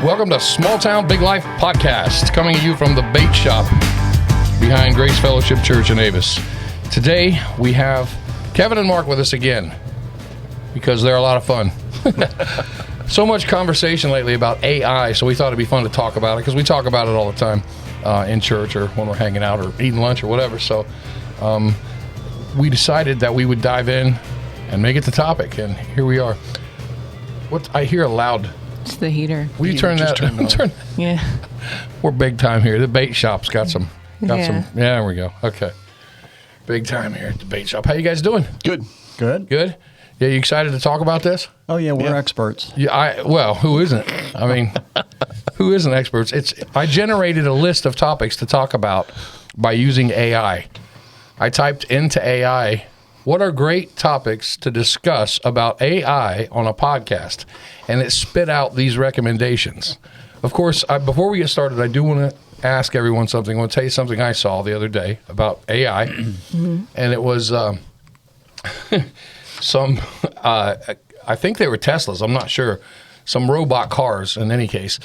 Welcome to Small Town Big Life Podcast, coming at you from the bait shop behind Grace Fellowship Church in Avis. Today, we have Kevin and Mark with us again, because they're a lot of fun. So much conversation lately about AI, so we thought it'd be fun to talk about it, because we talk about it all the time in church or when we're hanging out or eating lunch or whatever. So we decided that we would dive in and make it the topic, and here we are. What I hear a loud... It's the heater. Will you turn that? Turn, yeah. We're big time here. The bait shop's got some. Yeah, there we go. Okay. Big time here at the bait shop. How you guys doing? Good. Good? Yeah, you excited to talk about this? Oh, yeah, we're experts. Yeah, well, who isn't? I mean, who isn't experts? I generated a list of topics to talk about by using AI. I typed into AI, what are great topics to discuss about AI on a podcast? And it spit out these recommendations. Of course, before we get started, I do want to ask everyone something. I want to tell you something I saw the other day about AI. Mm-hmm. And it was I think they were Teslas, I'm not sure, some robot cars in any case,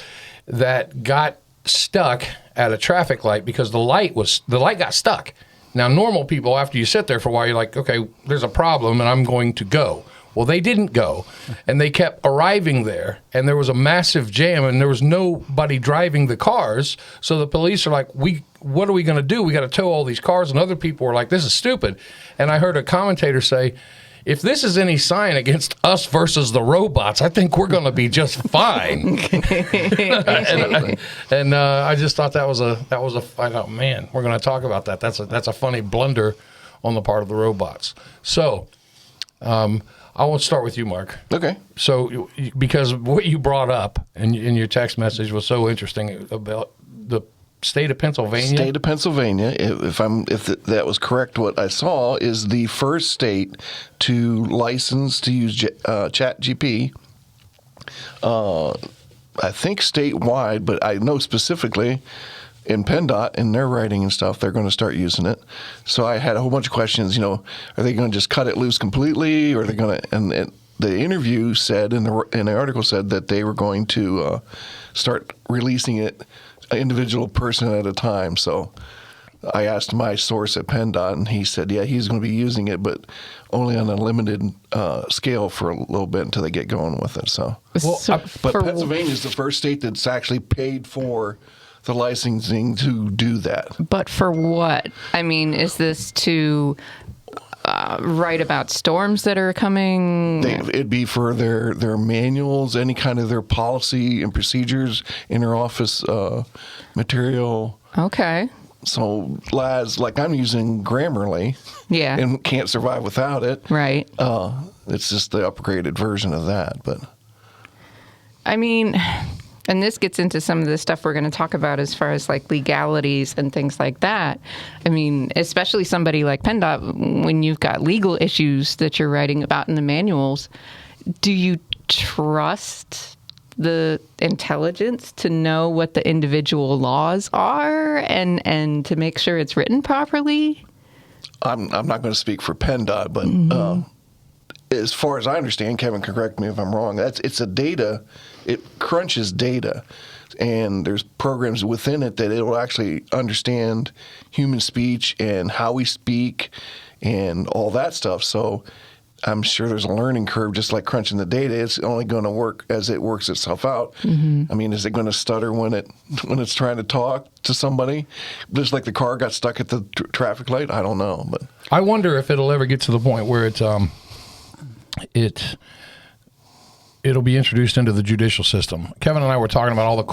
that got stuck at a traffic light because the light got stuck. Now, normal people, after you sit there for a while, you're like, okay, there's a problem and I'm going to go. Well, they didn't go, and they kept arriving there, and there was a massive jam, and there was nobody driving the cars, so the police are like, what are we going to do? We got to tow all these cars, and other people were like, this is stupid. And I heard a commentator say, if this is any sign against us versus the robots, I think we're going to be just fine. and I just thought that was a I thought, man, we're going to talk about that. That's a funny blunder on the part of the robots. So, I want to start with you, Mark. Okay. So, because what you brought up in your text message was so interesting about the state of Pennsylvania. State of Pennsylvania, if that was correct, what I saw is the first state to license to use ChatGPT. I think statewide, but I know specifically in PennDOT, in their writing and stuff, they're going to start using it. So I had a whole bunch of questions. Are they going to just cut it loose completely, or are they going to? And the interview said, in the article said that they were going to start releasing it, an individual person at a time. So I asked my source at PennDOT, and he said, yeah, he's going to be using it, but only on a limited scale for a little bit until they get going with it. So, but Pennsylvania is the first state that's actually paid for the licensing to do that. But for what? I mean, is this to write about storms that are coming? It'd be for their manuals, any kind of their policy and procedures, inter-office material. Okay. So, like I'm using Grammarly, yeah, and can't survive without it. Right. It's just the upgraded version of that. But I mean, and this gets into some of the stuff we're going to talk about as far as like legalities and things like that. I mean, especially somebody like PennDOT, when you've got legal issues that you're writing about in the manuals, do you trust the intelligence to know what the individual laws are and to make sure it's written properly? I'm not going to speak for PennDOT, but as far as I understand, Kevin can correct me if I'm wrong, it crunches data, and there's programs within it that it will actually understand human speech and how we speak and all that stuff. So I'm sure there's a learning curve, just like crunching the data. It's only going to work as it works itself out. Mm-hmm. I mean, is it going to stutter when it's trying to talk to somebody? Just like the car got stuck at the traffic light? I don't know. But I wonder if it'll ever get to the point where it'll be introduced into the judicial system. Kevin and I were talking about all the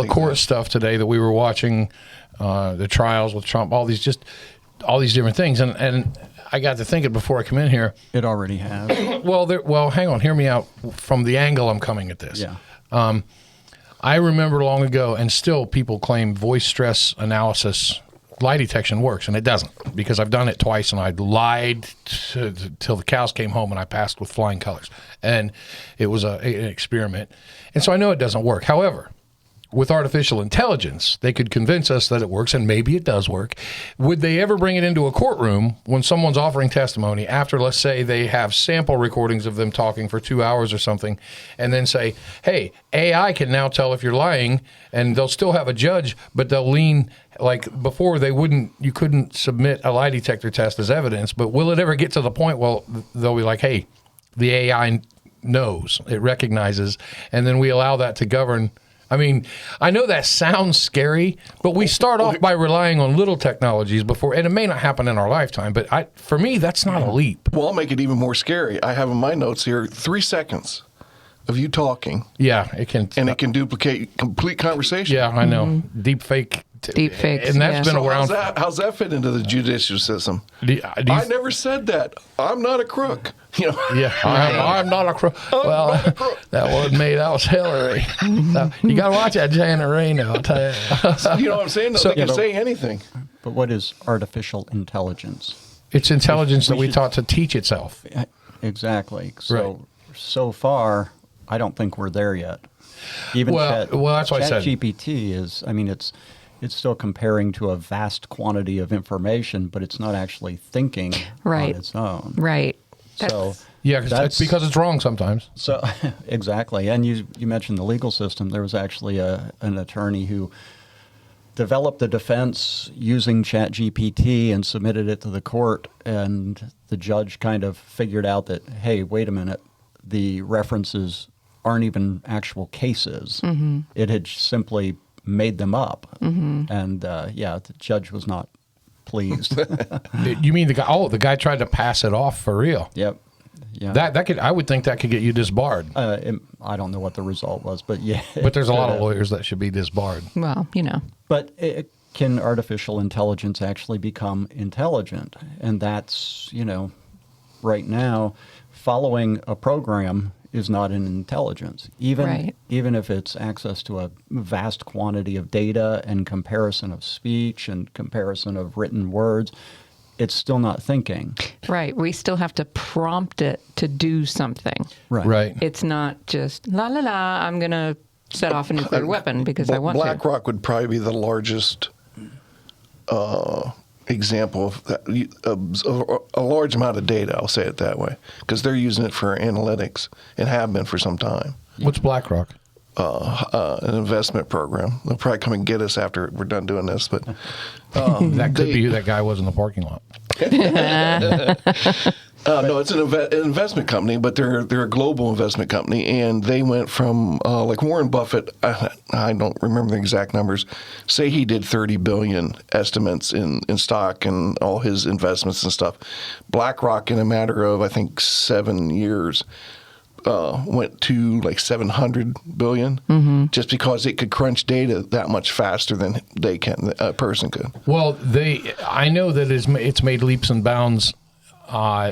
court stuff today that we were watching, the trials with Trump, all these different things, and I got to thinking before I come in here. It already has. Well, hang on, hear me out from the angle I'm coming at this. Yeah. I remember long ago, and still people claim voice stress analysis lie detection works, and it doesn't, because I've done it twice, and I lied till the cows came home, and I passed with flying colors. And it was an experiment. And so I know it doesn't work. However, with artificial intelligence, they could convince us that it works, and maybe it does work. Would they ever bring it into a courtroom when someone's offering testimony after, let's say, they have sample recordings of them talking for 2 hours or something, and then say, hey, AI can now tell if you're lying, and they'll still have a judge, but they'll lean, like before you couldn't submit a lie detector test as evidence, but will it ever get to the point, well, they'll be like, hey, the AI knows, it recognizes, and then we allow that to govern. I mean, I know that sounds scary, but we start off by relying on little technologies before, and it may not happen in our lifetime, but for me, that's not a leap. Well, I'll make it even more scary. I have in my notes here 3 seconds of you talking. Yeah, it can. And it can duplicate complete conversation. Yeah, I know. Deep fake. Deep fakes, and that's been So around. how's that fit into the judicial system? I never said that. I'm not a crook. You know? Yeah, I'm not a crook. Well, that wasn't me. That was Hillary. So, you got to watch that Janet Reno, I'll tell you. You know what I'm saying? They can say anything. But what is artificial intelligence? It's intelligence that we taught to teach itself. Exactly. So far, I don't think we're there yet. Even that's why I said ChatGPT is. I mean, it's still comparing to a vast quantity of information, but it's not actually thinking on its own. Right. So yeah, it's because it's wrong sometimes. So exactly. And you mentioned the legal system. There was actually an attorney who developed the defense using ChatGPT and submitted it to the court, and the judge kind of figured out that, hey, wait a minute, the references aren't even actual cases. Mm-hmm. It had simply made them up. Mm-hmm. And the judge was not pleased. You mean the guy? Oh, the guy tried to pass it off for real. Yep. Yeah. That could. I would think that could get you disbarred. I don't know what the result was, but yeah. But there's a lot of lawyers that should be disbarred. Well, you know. But can artificial intelligence actually become intelligent? And that's, right now, following a program is not an intelligence. Even if it's access to a vast quantity of data and comparison of speech and comparison of written words, it's still not thinking. Right. We still have to prompt it to do something. Right. It's not just, la, la, la, I'm going to set off a nuclear weapon because I want to. BlackRock would probably be the largest example of that, a large amount of data, I'll say it that way, because they're using it for analytics and have been for some time. What's BlackRock? An investment program. They'll probably come and get us after we're done doing this, but that could be who that guy was in the parking lot. No, it's an investment company, but they're a global investment company, and they went from like Warren Buffett. I don't remember the exact numbers. Say he did 30 billion estimates in stock and all his investments and stuff. BlackRock, in a matter of I think 7 years, went to like 700 billion, just because it could crunch data that much faster than a person could. Well, I know that it's made leaps and bounds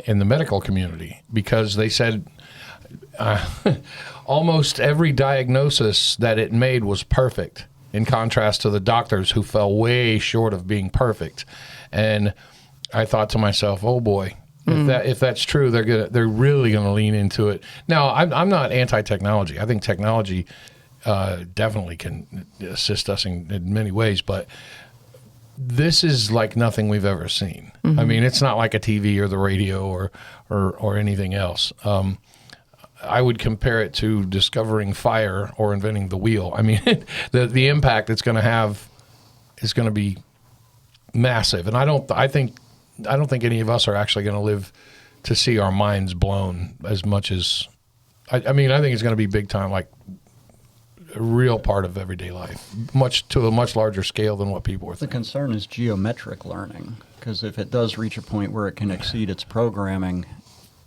in the medical community, because they said almost every diagnosis that it made was perfect, in contrast to the doctors who fell way short of being perfect. And I thought to myself, oh boy, if that's true, they're really gonna lean into it. Now, I'm not anti-technology. I think technology definitely can assist us in many ways, but this is like nothing we've ever seen. I mean, it's not like a TV or the radio or anything else. I would compare it to discovering fire or inventing the wheel. I mean, the impact it's going to have is going to be massive. And I don't think any of us are actually going to live to see our minds blown as much as. I mean, I think it's going to be big time, like a real part of everyday life, to a much larger scale than what people were thinking. The concern is geometric learning, because if it does reach a point where it can exceed its programming,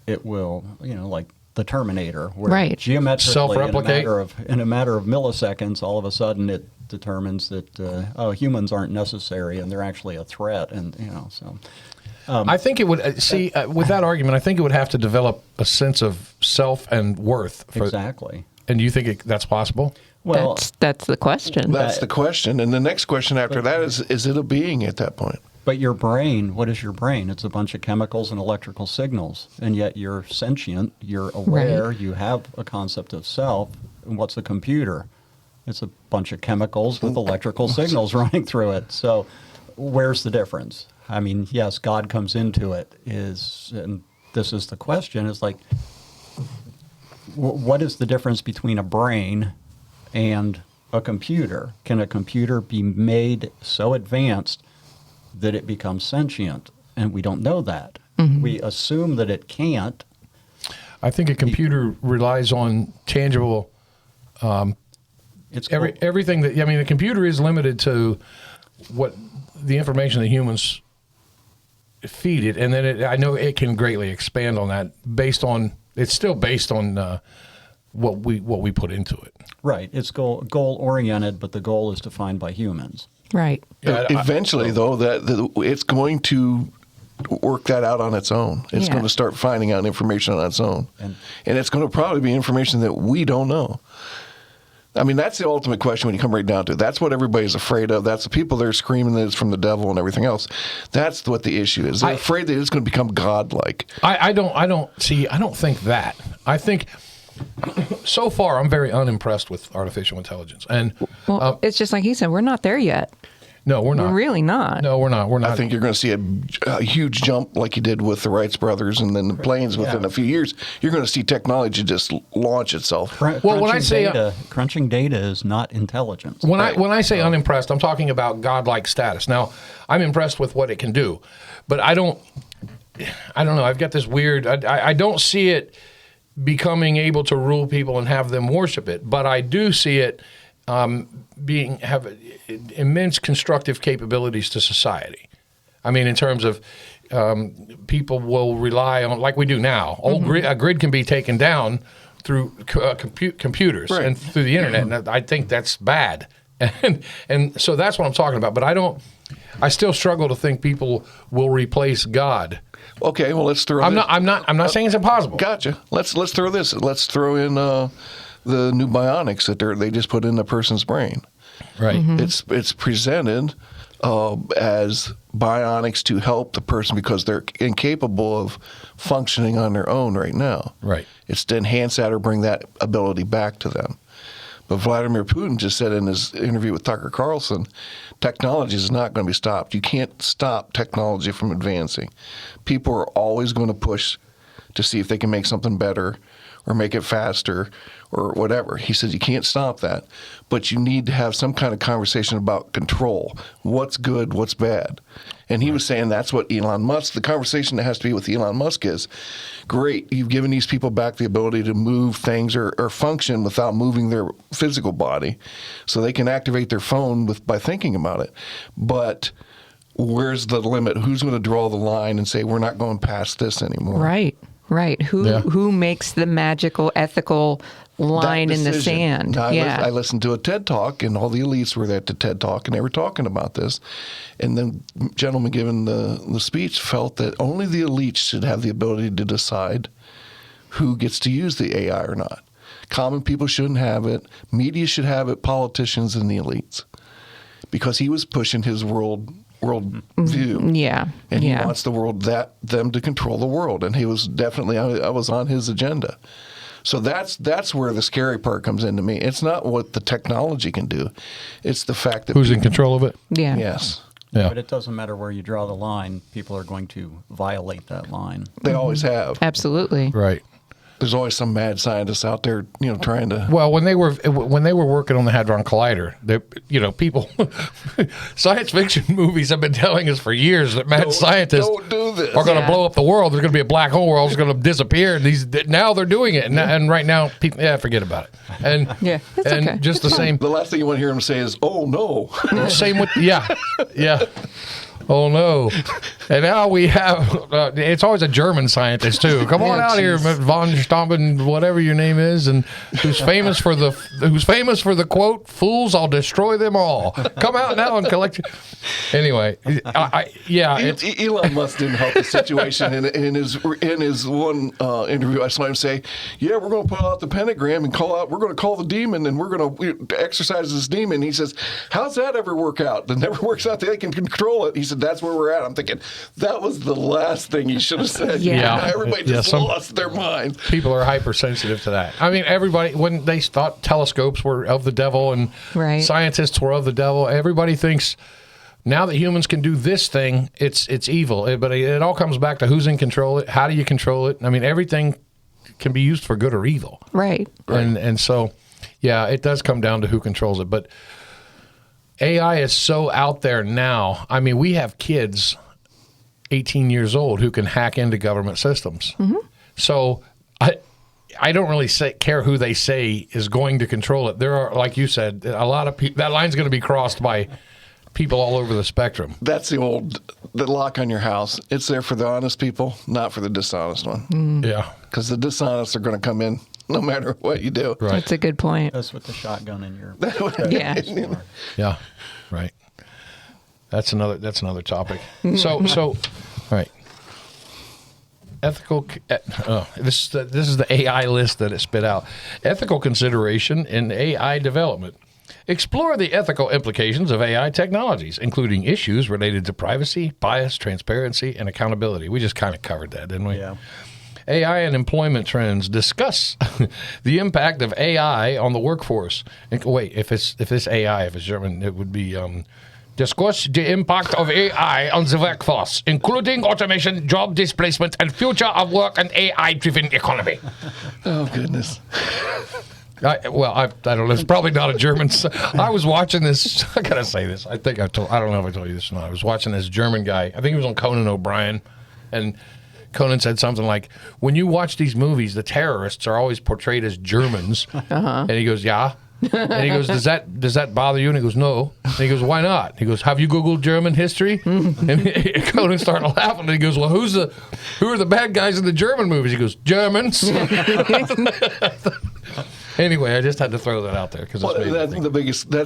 it will, like the Terminator, where geometrically self-replicate in a matter of milliseconds, all of a sudden it determines that humans aren't necessary and they're actually a threat, and so. I think it would with that argument. I think it would have to develop a sense of self and worth. Exactly. And do you think that's possible? Well, that's the question. That's the question. And the next question after that is it a being at that point? But your brain, what is your brain? It's a bunch of chemicals and electrical signals. And yet you're sentient, you're aware, you have a concept of self. And what's a computer? It's a bunch of chemicals with electrical signals running through it. So where's the difference? I mean, yes, God comes into it, and this is the question, is like, what is the difference between a brain and a computer? Can a computer be made so advanced that it becomes sentient? And we don't know that. We assume that it can't. I think a computer relies on tangible. Everything that, I mean, the computer is limited to what the information that humans feed it, and then I know it can greatly expand on that based on. It's still based on what we put into it. Right. It's goal oriented, but the goal is defined by humans. Right. Yeah, Eventually, though, that it's going to work that out on its own. It's Yeah. going to start finding out information on its own. And it's going to probably be information that we don't know. I mean, that's the ultimate question when you come right down to it. That's what everybody's afraid of. That's the people that are screaming that it's from the devil and everything else. That's what the issue is. They're afraid that it's going to become godlike. I don't think that. I think so far I'm very unimpressed with artificial intelligence. And It's just like he said, we're not there yet. no, we're not. We're really not. No, we're not. We're not. I think you're going to see a huge jump like you did with the Wright brothers and then the planes within a few years. You're going to see technology just launch itself. Well, when I say crunching data is not intelligence. when I say unimpressed, I'm talking about godlike status. Now, I'm impressed with what it can do, but I don't know. I've got this weird. I don't see it becoming able to rule people and have them worship it, but I do see it have immense constructive capabilities to society. I mean, in terms of people will rely on, like we do now. A grid can be taken down through computers and through the internet, and I think that's bad. And so that's what I'm talking about. But I still struggle to think people will replace God. Okay, well, let's throw. I'm not saying it's impossible. Gotcha. Let's throw this. Let's throw in the new Bionics that they just put in the person's brain. Right. It's presented as Bionics to help the person because they're incapable of functioning on their own right now. Right. It's to enhance that or bring that ability back to them. But Vladimir Putin just said in his interview with Tucker Carlson, technology is not going to be stopped. You can't stop technology from advancing. People are always going to push to see if they can make something better or make it faster or whatever. He said you can't stop that, but you need to have some kind of conversation about control. What's good, what's bad? And he was saying that's what Elon Musk, the conversation that has to be with Elon Musk is, great, you've given these people back the ability to move things or function without moving their physical body so they can activate their phone by thinking about it. But where's the limit? Who's going to draw the line and say we're not going past this anymore? Right. Who makes the magical ethical line in the sand? Now, I listened to a TED Talk, and all the elites were there at the TED Talk, and they were talking about this. And the gentleman giving the speech felt that only the elites should have the ability to decide who gets to use the AI or not. Common people shouldn't have it. Media should have it. Politicians and the elites, because he was pushing his world view. Yeah. And he wants the world them to control the world. And he was definitely, I was on his agenda. So that's where the scary part comes into me. It's not what the technology can do. It's the fact that Who's in control of it? Yeah. Yes. Yeah. But it doesn't matter where you draw the line. People are going to violate that line. They always have. Absolutely. Right. There's always some mad scientists out there, trying to. Well, when they were working on the Hadron Collider, people, science fiction movies have been telling us for years that mad scientists don't do this. are going to blow up the world. There's going to be a black hole. World's going to disappear. And now they're doing it. And right now, people, forget about it. And it's and okay. just the same. The last thing you want to hear them say is, "Oh no." Same with yeah. Oh no! And now we have. It's always a German scientist too. Come on out here, von Stompen, whatever your name is, and who's famous for the quote, "Fools, I'll destroy them all." Come out now and collect. Anyway, Elon Musk didn't help the situation. In his one interview, I saw him say, "Yeah, we're going to put out the pentagram and we're going to call the demon and we're going to exorcise this demon." He says, "How's that ever work out? It never works out. They can control it." He said, that's where we're at. I'm thinking that was the last thing you should have said. Yeah. Everybody just lost their mind. People are hypersensitive to that. I mean, everybody, when they thought telescopes were of the devil and scientists were of the devil, everybody thinks now that humans can do this thing, it's evil. But it all comes back to who's in control of it, how do you control it? I mean, everything can be used for good or evil. Right. And so, yeah, it does come down to who controls it. But AI is so out there now. I mean, we have kids 18 years old who can hack into government systems. So I don't really care who they say is going to control it. There are, like you said, a lot of people. That line's going to be crossed by people all over the spectrum. That's the lock on your house. It's there for the honest people, not for the dishonest one. Yeah. Because the dishonest are going to come in no matter what you do. Right. That's a good point. That's with the shotgun in your Yeah. Yeah. Right. That's another topic. So all right. Ethical. This is the AI list that it spit out. Ethical consideration in AI development. Explore the ethical implications of AI technologies, including issues related to privacy, bias, transparency, and accountability. We just kind of covered that, didn't we? Yeah. AI and employment trends. Discuss the impact of AI on the workforce. And wait, if it's German, it would be discuss the impact of AI on the workforce, including automation, job displacement, and future of work and AI-driven economy. Oh, goodness. I don't know. It's probably not a German. I was watching this. I gotta say this. I don't know if I told you this or not. I was watching this German guy. I think he was on Conan O'Brien, and Conan said something like, "When you watch these movies, the terrorists are always portrayed as Germans." And he goes, "Yeah." And he goes, "Does that bother you?" And he goes, "No." And he goes, "Why not?" He goes, "Have you Googled German history?" And Conan started laughing. And he goes, "Well, who are the bad guys in the German movies?" He goes, "Germans." Anyway, I just had to throw that out there because that's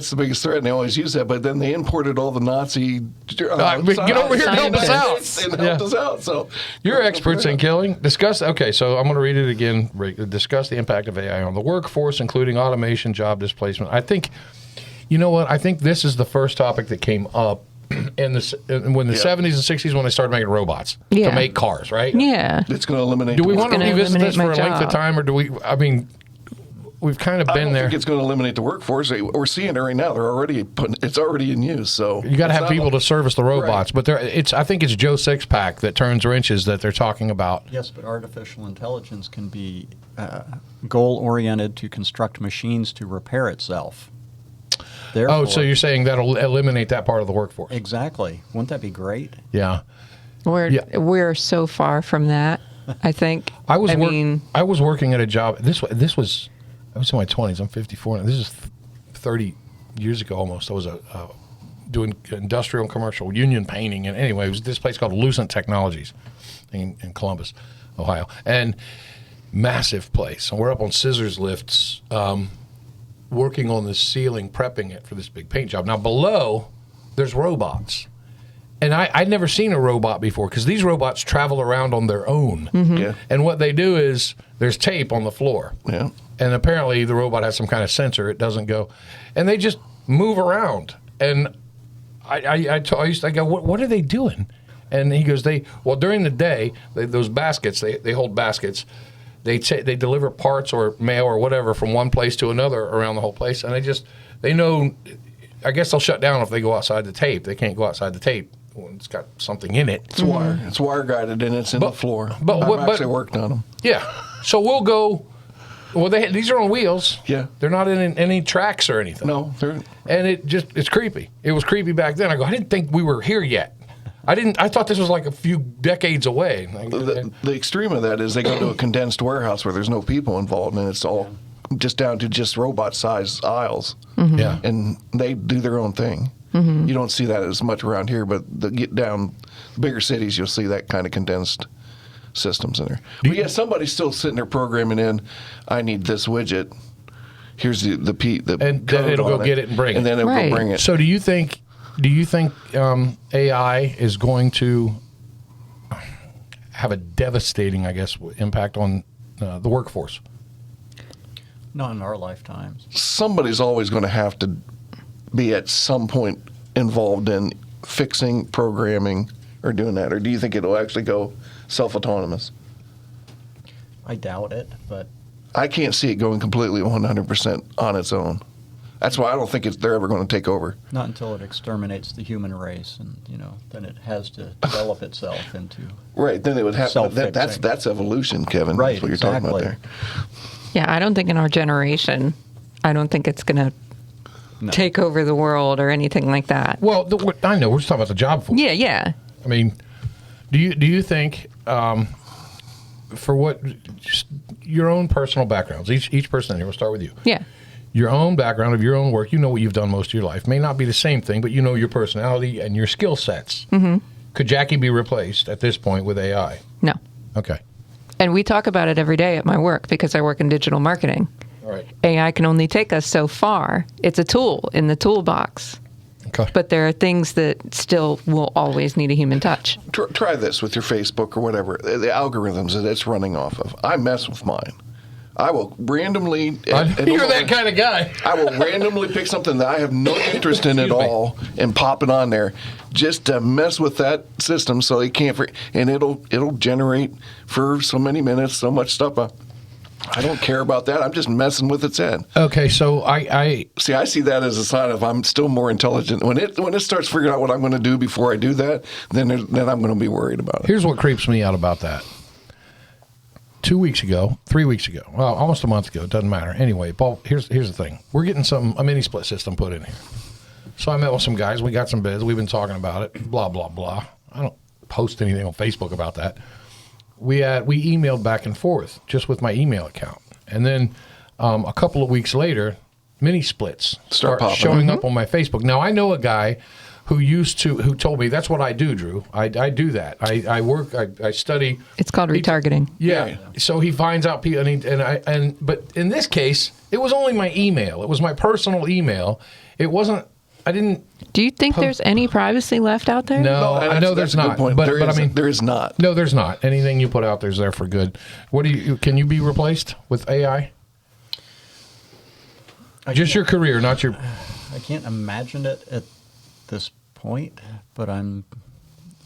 the biggest threat, and they always use that. But then they imported all the Nazi. Get over here and help us out. And help us out. So you're experts in killing. Discuss. Okay, so I'm going to read it again. Discuss the impact of AI on the workforce, including automation, job displacement. I think, you know what? I think this is the first topic that came up in the 70s and 60s when they started making robots to make cars. Right? Yeah. It's going to eliminate. Do we want to revisit this for a length of job. time, or do we? I mean. We've kind of been there. I think it's going to eliminate the workforce. We're seeing it right now. It's already in use. So you got to have people to service the robots. Right. But I think it's Joe Sixpack that turns wrenches that they're talking about. Yes, but artificial intelligence can be goal-oriented to construct machines to repair itself. Therefore, so you're saying that'll eliminate that part of the workforce? Exactly. Wouldn't that be great? Yeah. We're so far from that. I think. I was working at a job. I was in my 20s. I'm 54 now. This is 30 years ago almost. I was doing industrial and commercial union painting. And anyway, it was this place called Lucent Technologies in Columbus, Ohio. And massive place. And we're up on scissors lifts working on the ceiling, prepping it for this big paint job. Now, below, there's robots. And I'd never seen a robot before because these robots travel around on their own. Mm-hmm. Yeah. And what they do is there's tape on the floor. Yeah. And apparently the robot has some kind of sensor. It doesn't go. And they just move around. And I used to go, what are they doing? And he goes, during the day, those baskets, they hold baskets. They deliver parts or mail or whatever from one place to another around the whole place. And they know, I guess they'll shut down if they go outside the tape. They can't go outside the tape when it's got something in it. It's wire. It's wire guided and it's in the floor. I've actually worked on them. Yeah. So we'll go. Well, these are on wheels. Yeah. They're not in any tracks or anything. No. And it's creepy. It was creepy back then. I go, I didn't think we were here yet. I thought this was like a few decades away. The extreme of that is they go to a condensed warehouse where there's no people involved and it's all just down to just robot-sized aisles. Mm-hmm. Yeah. And they do their own thing. Mm-hmm. You don't see that as much around here, but get down bigger cities, you'll see that kind of condensed systems in there. But somebody's still sitting there programming in, I need this widget. Here's the and then it'll go get it and bring it. And then it'll go bring it. So do you think AI is going to have a devastating, I guess, impact on the workforce? Not in our lifetimes. Somebody's always going to have to be at some point involved in fixing, programming, or doing that? Or do you think it'll actually go self-autonomous? I doubt it, but I can't see it going completely 100% on its own. That's why I don't think they're ever going to take over. not until it exterminates the human race, and then it has to develop itself into. Right, then it would have Self-fixing. that's evolution, Kevin. Right, That's what you're talking about there. Yeah, I don't think in our generation, I don't think it's going to No. take over the world or anything like that. Well, I know we're just talking about the job force. Yeah, yeah. I mean, do you think for what just your own personal backgrounds, each person in here, we'll start with you. Yeah. Your own background of your own work, you know what you've done most of your life. May not be the same thing, but you know your personality and your skill sets. Mm-hmm. Could Jackie be replaced at this point with AI? No. Okay. And we talk about it every day at my work because I work in digital marketing. All right. AI can only take us so far. It's a tool in the toolbox. Okay. But there are things that still will always need a human touch. Try this with your Facebook or whatever. The algorithms that it's running off of. I mess with mine. I will randomly. You're that kind of guy. I will randomly pick something that I have no interest in at all and pop it on there, just to mess with that system so it can't. And it'll generate for so many minutes so much stuff. I don't care about that. I'm just messing with its head. Okay, so I See that as a sign of I'm still more intelligent. When it starts figuring out what I'm going to do before I do that, then I'm going to be worried about it. here's what creeps me out about that. 3 weeks ago, well, almost a month ago, it doesn't matter. Anyway, Paul, here's the thing. We're getting a mini split system put in here. So I met with some guys. We got some bids. We've been talking about it. Blah blah blah. I don't post anything on Facebook about that. We emailed back and forth just with my email account, and then a couple of weeks later, mini splits start popping. showing up on my Facebook. Now I know a guy who told me that's what I do, Drew. I do that. I work. I study. It's called retargeting. Yeah. So he finds out people, but in this case, it was only my email. It was my personal email. It wasn't. I didn't. Do you think there's any privacy left out there? No, And I know that's there's a good not. point. But There I mean, there is not. no, there's not. Anything you put out there's there for good. Can you be replaced with AI? Just your career, not your. I can't imagine it at this point, but I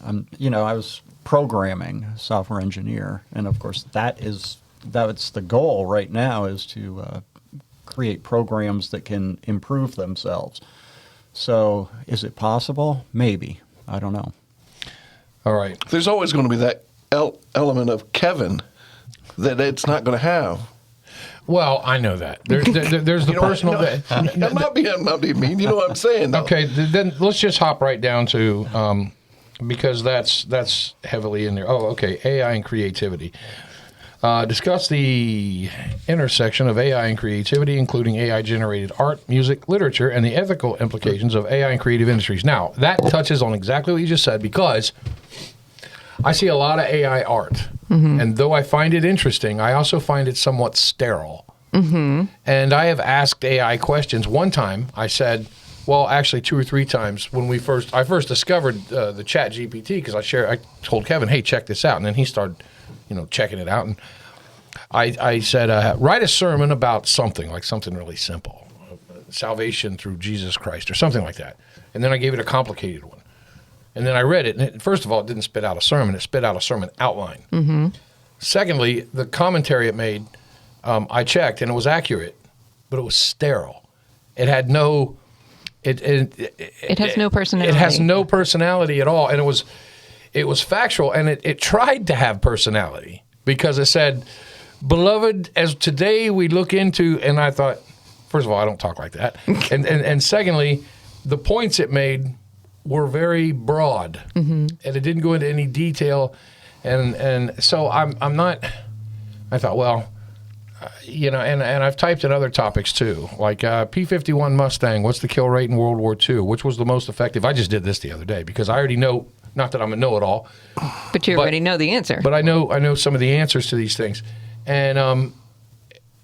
was programming, software engineer, and of course that's the goal right now, is to create programs that can improve themselves. So is it possible? Maybe. I don't know. All right. There's always going to be that element of Kevin that it's not going to have. Well, I know that. There's the personal. I'm not being mean. You know what I'm saying, though. Okay, then let's just hop right down to because that's heavily in there. Oh, okay, AI and creativity. Discuss the intersection of AI and creativity, including AI-generated art, music, literature, and the ethical implications of AI and creative industries. Now, that touches on exactly what you just said, because I see a lot of AI art, and though I find it interesting, I also find it somewhat sterile. Mm-hmm. And I have asked AI questions. One time, I said, well, actually 2 or 3 times when I first discovered the Chat GPT, because I told Kevin, hey, check this out, and then he started, checking it out, and I said, write a sermon about something really simple, salvation through Jesus Christ or something like that, and then I gave it a complicated one. And then I read it, and first of all, it didn't spit out a sermon. It spit out a sermon outline. Mm-hmm. Secondly, the commentary it made, I checked, and it was accurate, but it was sterile. It had no... It has no personality. It has no personality at all, and it was factual, and it tried to have personality, because it said, beloved, as today we look into... And I thought, first of all, I don't talk like that. and secondly, the points it made were very broad, and it didn't go into any detail, and so I'm not. I thought, well, and I've typed in other topics too, like P-51 Mustang. What's the kill rate in World War II? Which was the most effective? I just did this the other day because I already know. Not that I'm a know-it-all, but you already know the answer. But I know some of the answers to these things, and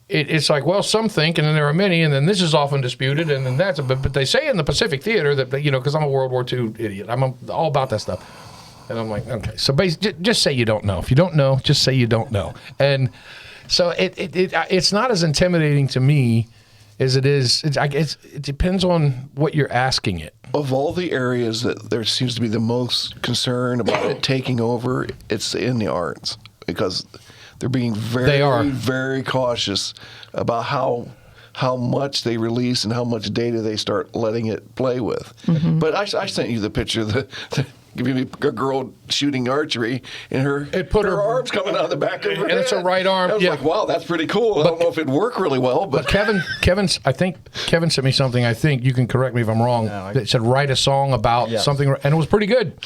it's like, well, some think, and then there are many, and then this is often disputed, and then that's, but they say in the Pacific Theater that, because I'm a World War II idiot, I'm all about that stuff. And I'm like, okay, so just say you don't know. If you don't know, just say you don't know. And so it's not as intimidating to me as it is. It depends on what you're asking it. of all the areas that there seems to be the most concern about it taking over, it's in the arts because they're being very cautious about how much they release and how much data they start letting it play with. But I sent you the picture give me a girl shooting archery and her arms coming out of the back of her and head. it's a right arm. I was like, wow, that's pretty cool. I don't know if it'd work really well, but I think Kevin sent me something. I think you can correct me if I'm wrong. That said, write a song about something, and it was pretty good.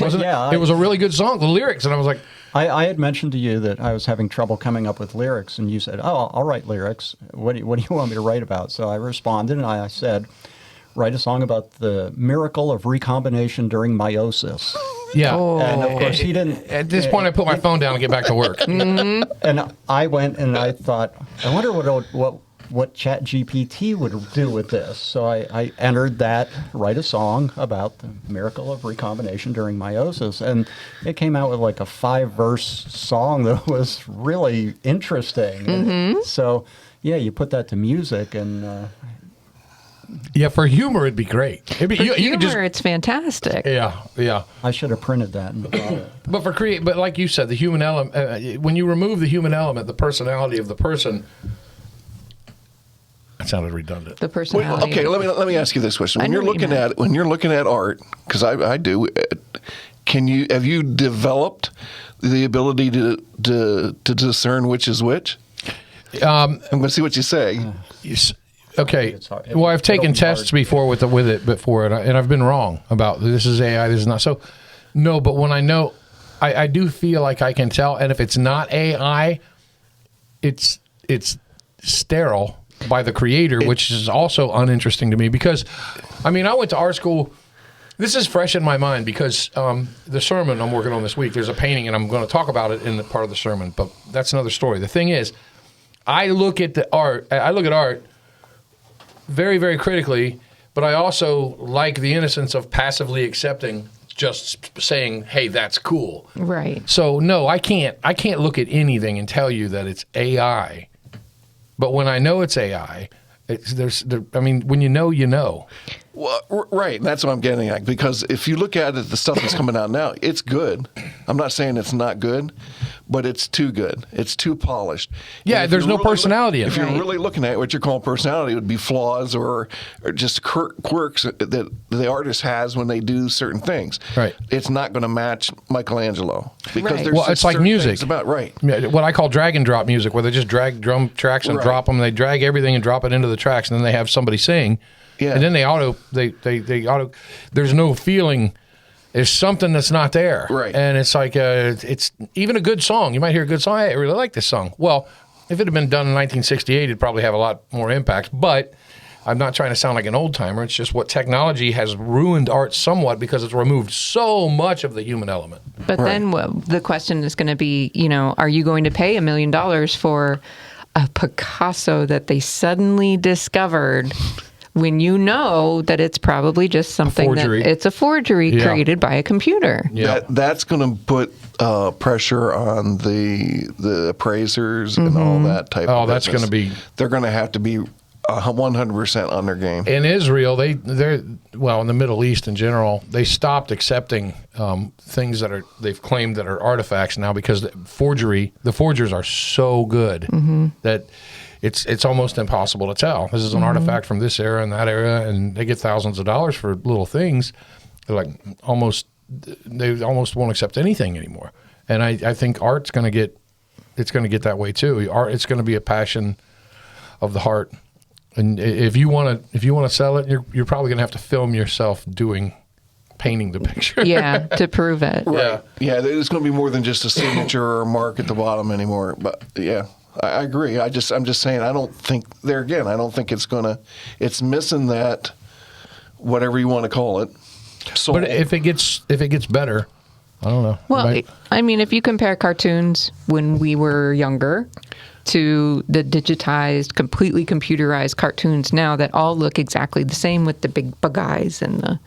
Wasn't it? It was a really good song. The lyrics, and I was like, I had mentioned to you that I was having trouble coming up with lyrics, and you said, "Oh, I'll write lyrics. What do you want me to write about?" So I responded, and I said, "Write a song about the miracle of recombination during meiosis." yeah. And of course, he didn't. At this point, I put my phone down and get back to work. And I went and I thought, I wonder what ChatGPT would do with this. So I entered that, write a song about the miracle of recombination during meiosis. And it came out with like a 5-verse song that was really interesting. And so, yeah, you put that to music and... Yeah, for humor, it'd be great. It's fantastic. Yeah. I should have printed that and bought it. But like you said, the human element. When you remove the human element, the personality of the person. That sounded redundant. The personality. Okay, let me ask you this question: when you're looking at art, because I do, have you developed the ability to discern which is which? I'm going to see what you say. Okay. Well, I've taken tests before with it before, and I've been wrong about this is AI, this is not. So, no, but when I know, I do feel like I can tell, and if it's not AI, it's sterile by the creator, which is also uninteresting to me because, I mean, I went to art school. This is fresh in my mind because the sermon I'm working on this week, there's a painting, and I'm going to talk about it in the part of the sermon, but that's another story. The thing is, I look at art very, very critically, but I also like the innocence of passively accepting, just saying, "Hey, that's cool." Right. So no, I can't look at anything and tell you that it's AI. But when I know it's AI, when you know, you know. Well, right. That's what I'm getting at. Because if you look at it, the stuff that's coming out now, it's good. I'm not saying it's not good, but it's too good. It's too polished. Yeah, there's no personality in it. If you're really looking at what you're calling personality, it would be flaws or just quirks that the artist has when they do certain things. Right. It's not going to match Michelangelo. Because Right. there's It's like music. Right. What I call drag and drop music, where they just drag drum tracks and drop them. They drag everything and drop it into the tracks, and then they have somebody sing. Yeah. And then they auto. There's no feeling. There's something that's not there. Right. And it's like it's even a good song. You might hear a good song. Hey, I really like this song. Well, if it had been done in 1968, it'd probably have a lot more impact. But I'm not trying to sound like an old timer. It's just what technology has ruined art somewhat because it's removed so much of the human element. But then the question is going to be, are you going to pay $1 million for a Picasso that they suddenly discovered? When you know that it's probably just something it's a forgery created by a computer. Yeah. That's going to put pressure on the appraisers and all that type of that's business. going to be... They're going to have to be 100% on their game. In Israel, they're in the Middle East in general, they stopped accepting things that they've claimed that are artifacts now because the forgers are so good that it's almost impossible to tell. This is an artifact from this era and that era, and they get thousands of dollars for little things. They're like they almost won't accept anything anymore. And I think art's going to get that way too. It's going to be a passion of the heart. And if you want to sell it, you're probably going to have to film yourself painting the picture. Yeah, to prove it. Right. Yeah, it's going to be more than just a signature or a mark at the bottom anymore. But yeah, I agree. I'm just saying, I don't think it's missing that, whatever you want to call it. Soul. But if it gets better, I don't know. Well, I mean, if you compare cartoons when we were younger to the digitized, completely computerized cartoons now that all look exactly the same with the big bug eyes and the,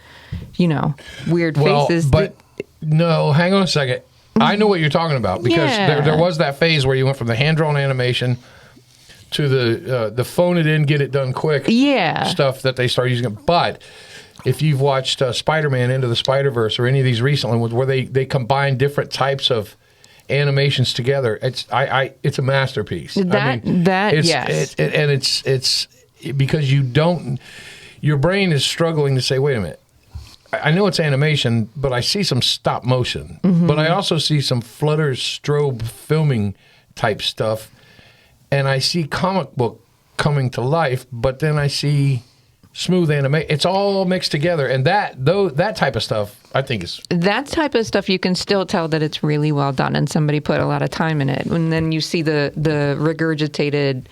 weird faces. But no, hang on a second. I know what you're talking about because there was that phase where you went from the hand-drawn animation to the phone it in, get it done quick stuff that they started using. But if you've watched Spider-Man Into the Spider-Verse or any of these recent ones where they combine different types of animations together, it's a masterpiece. Yes. It's because your brain is struggling to say, wait a minute. I know it's animation, but I see some stop motion. But I also see some flutter strobe filming type stuff, and I see comic book coming to life, but then I see smooth animation. It's all mixed together, and that type of stuff, I think is... That type of stuff, you can still tell that it's really well done, and somebody put a lot of time in it. And then you see the regurgitated...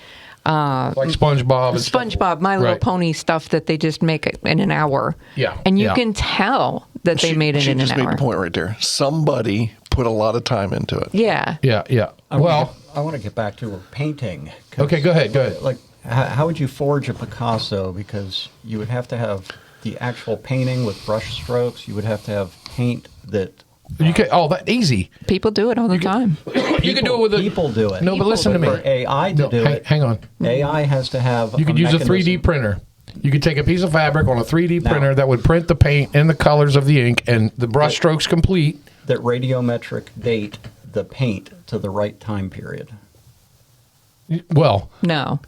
like SpongeBob, My Little Right. Pony stuff that they just make in an hour. Yeah, and you yeah. can tell that they made it in an She just hour. made the point right there. Somebody put a lot of time into it. Yeah. Yeah. I want to get back to a painting. 'Cause, Okay, go ahead. Like, how would you forge a Picasso? Because you would have to have the actual painting with brush strokes. You would have to have paint that... You can that easy. People do it all the time. You can do it with People do it. No, but listen to me. For AI to do it, Hang on. AI has to have. You could use a 3D mechanism. printer. You could take a piece of fabric on a 3D Now- printer that would print the paint and the colors of the ink and the brush strokes complete. That radiometric date the paint to the right time period. Well, No.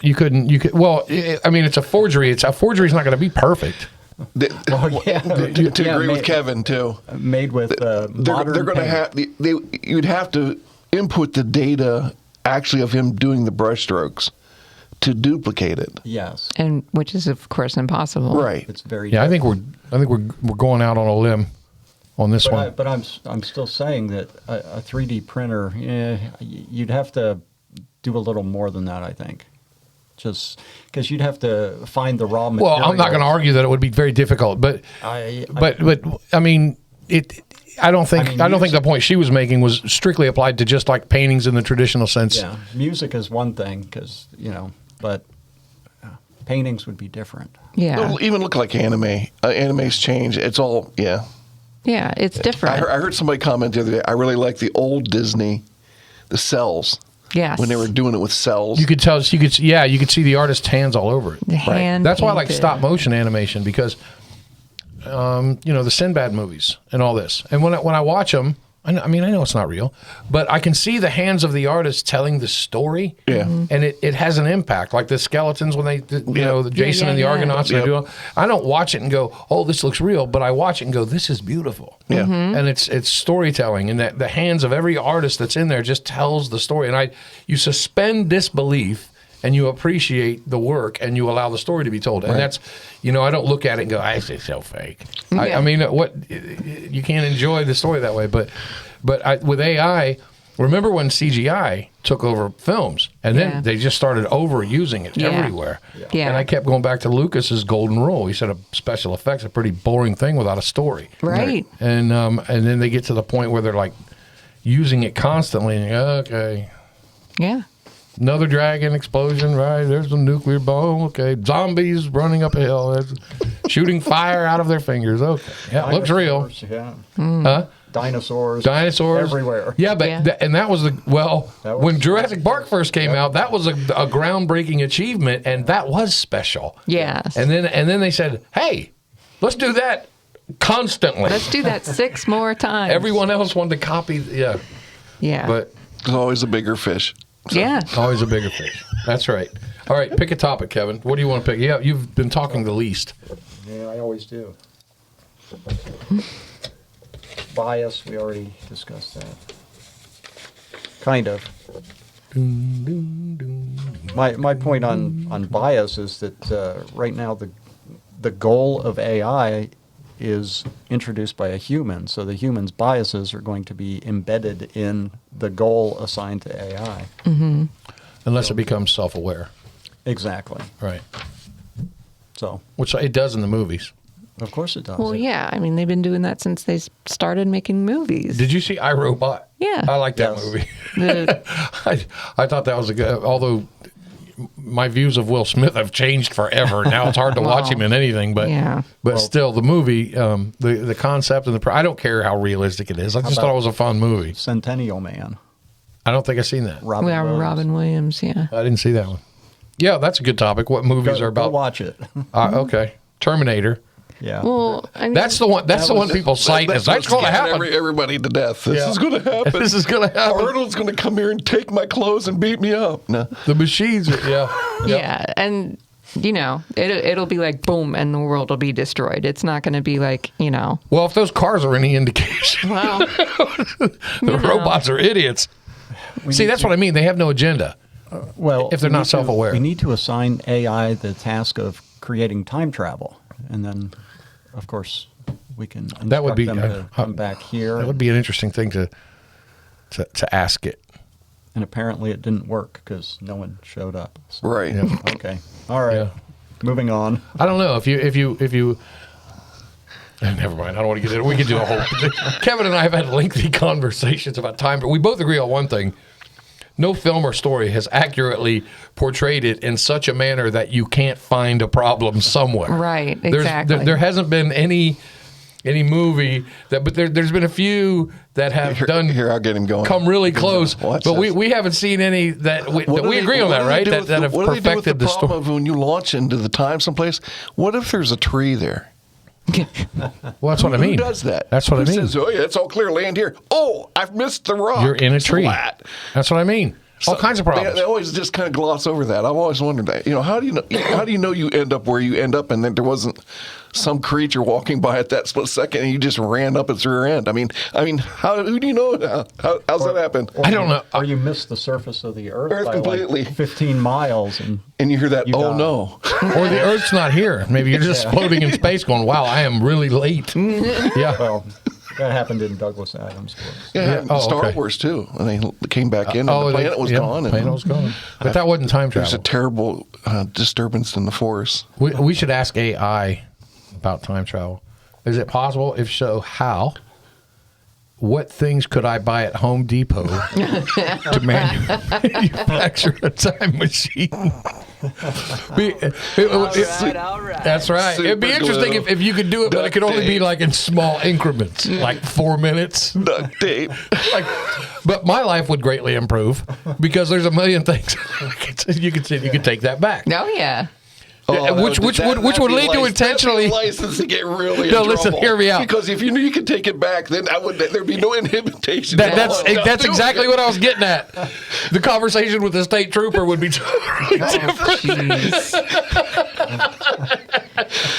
you couldn't. It's a forgery. A forgery is not going to be perfect. Well, yeah. To agree with Kevin too. Made with modern They're going to paint. have you'd have to input the data actually of him doing the brushstrokes to duplicate it. Yes, And which is of course impossible. Right. it's very. Yeah, I different. think we're going out on a limb on this one. But I'm still saying that a 3D printer, you'd have to do a little more than that. I think, just because you'd have to find the raw material. Well, I'm not going to argue that it would be very difficult, but I mean it. I don't think the point she was making was strictly applied to just like paintings in the traditional sense. Yeah, music is one thing because but paintings would be different. Yeah. It'll even look like anime. Anime's change. It's all Yeah, it's different. I heard somebody comment the other day. I really like the old Disney, the cells. Yes. When they were doing it with cells. You could tell. You could see the artist's hands all over it. The hand That's why I like painted. stop motion animation because, the Sinbad movies and all this. And when I watch them, I know it's not real, but I can see the hands of the artist telling the story. Yeah. And it has an impact. Like the skeletons when they, the Jason and the yeah. Argonauts. Yep. They do. I don't watch it and go, oh, this looks real, but I watch it and go, this is beautiful. Yeah. And it's storytelling, and that the hands of every artist that's in there just tells the story. And you suspend disbelief and you appreciate the work and you allow the story to be told. And that's, I don't look at it and go, it's so fake. Yeah. I mean, you can't enjoy the story that way. But with AI, remember when CGI took over films and then they just started overusing it everywhere. Yeah. And I kept going back to Lucas's golden rule. He said special effects are a pretty boring thing without a story. Right. And then they get to the point where they're like using it constantly. And okay. Yeah. Another dragon explosion, right? There's a nuclear bomb. Okay. Zombies running up a hill. There's shooting fire out of their fingers. Okay. Yeah, it looks real. Dinosaurs, yeah. Huh? Dinosaurs everywhere. Yeah, but Yeah. and that was was when Jurassic Park first came out, that was a groundbreaking achievement, and that was special. Yes. And then they said, hey, let's do that constantly. Let's do that 6 more times. Everyone else wanted to copy. Yeah. Yeah. But There's always a bigger fish. yeah. always a bigger fish. That's right. All right, pick a topic, Kevin. What do you want to pick? Yeah, you've been talking the least. Yeah, I always do. Bias, we already discussed that. Kind of. My point on bias is that right now the goal of AI is introduced by a human, so the human's biases are going to be embedded in the goal assigned to AI. Unless it becomes self-aware. Exactly. Right. So, Which it does in the movies. of course it does. Well, yeah. I mean, they've been doing that since they started making movies. Did you see iRobot? Yeah. I like that Yes. movie. The- I thought that was a good, although my views of Will Smith have changed forever. Now it's hard to watch him in anything, but Yeah. but still the movie, the concept and I don't care how realistic it is. I just thought it was a fun movie. Centennial Man. I don't think I've seen that. Robin we are Williams. Robin Williams. Yeah. I didn't see that one. Yeah, that's a good topic. What movies Go are about? watch it. Okay. Terminator. Yeah. Well, I mean, That's the one. That's the one people cite as that's going to happen. Everybody to death. This is going to happen. This is going to happen. Arnold's going to come here and take my clothes and beat me up. No. The machines. yeah, and it'll be like boom, and the world will be destroyed. It's not going to be like Well, if those cars are any indication, well, the robots are idiots. See, that's what I mean. They have no agenda. Well, if they're not self-aware. We need to assign AI the task of creating time travel, and then, of course, we can instruct That would be them to come back here. That would be an interesting thing to ask it. And apparently, it didn't work because no one showed up. So- Right. Okay. All right. Yeah. Moving on. I don't know if you. Never mind. I don't want to get into it. We could do a whole. Kevin and I have had lengthy conversations about time, but we both agree on one thing. No film or story has accurately portrayed it in such a manner that you can't find a problem somewhere. Right, exactly. There hasn't been any movie that, but there's been a few that have done. Here, I'll get him going. Come really close, Watch but this. we haven't seen any that we agree on that, right? That have what do they do with perfected the the problem story. of when you launch into the time someplace? What if there's a tree there? Well, that's what I mean. Who does that? That's what Who I mean. Says, oh yeah, it's all clear. Land here. Oh, I've missed the rock. You're in a tree. Flat. That's what I mean. All kinds of problems. They always just kind of gloss over that. I've always wondered that. How do you know? How do you know you end up where you end up, and then there wasn't some creature walking by at that split second, and you just ran up its rear end? I mean, who do you know now? How's that happen? I don't know. Or you miss the surface of the Earth, Earth by completely. like 15 miles, and you hear that? You Oh die. no! Or the Earth's not here. Maybe you're just floating in space going, wow, I am really late. Yeah. well, that happened in Douglas Adams' books. Yeah, Oh, Star okay. Wars too. And they came back in, and the planet was gone. The And planet was gone. But that wasn't time there's a travel. terrible disturbance in the force. We should ask AI about time travel. Is it possible? If so, how? What things could I buy at Home Depot to manufacture a time machine? all right. That's right. It'd be Super interesting glue, if you could do it, but it could only be tape. like in small increments, like 4 minutes. Duct tape. But my life would greatly improve because there's a million things you could take that back. Oh yeah. Which would lead to intentionally. License to get really. No, in listen, trouble. hear me out. Because if you knew you could take it back, then there'd be no inhibition. That's exactly what I was getting at. The conversation with the state trooper would be totally different.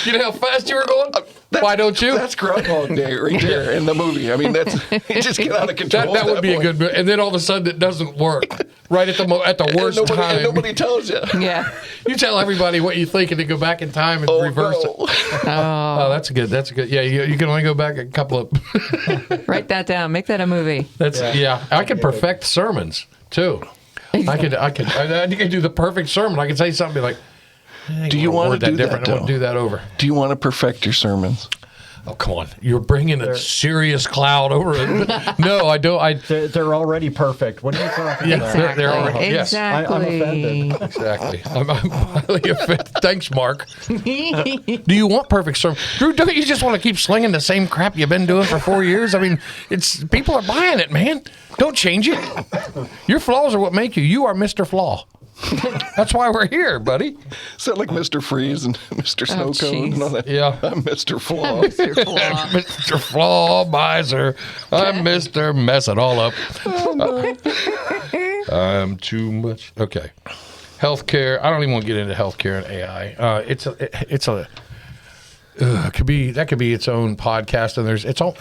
You know how fast you were going? Why don't you? That's Groundhog Day right there in the movie. I mean, that's it just get out of control. That would be point. a good. And then all of a sudden it doesn't work right at the worst And time. nobody tells you. Yeah. You tell everybody what you think and then go back in time and reverse it. Oh, that's good. That's good. Yeah, you can only go back a couple of. Write that down. Make that a movie. That's yeah. I could perfect sermons too. I could do the perfect sermon. I could say something like, Do you want to do that? different? I want to do that over. Do you want to perfect your sermons? Oh, come on. You're bringing a serious cloud over it. No, I don't. They're already perfect. What are you talking about? Exactly. they're already- yes. Exactly. I'm offended. Exactly. I'm highly offended. Thanks, Mark. Do you want perfect sermon? Drew, don't you just want to keep slinging the same crap you've been doing for 4 years? I mean, people are buying it, man. Don't change it. Your flaws are what make you. You are Mr. Flaw. That's why we're here, buddy. Sound like Mr. Freeze and Mr. Snow Cone and all that. Yeah. I'm Mr. Flaw. Mr. Flaw. Mr. Flaw Miser. I'm Mr. Mess it all up. I'm too much. Okay. Healthcare. I don't even want to get into healthcare and AI. That could be its own podcast, and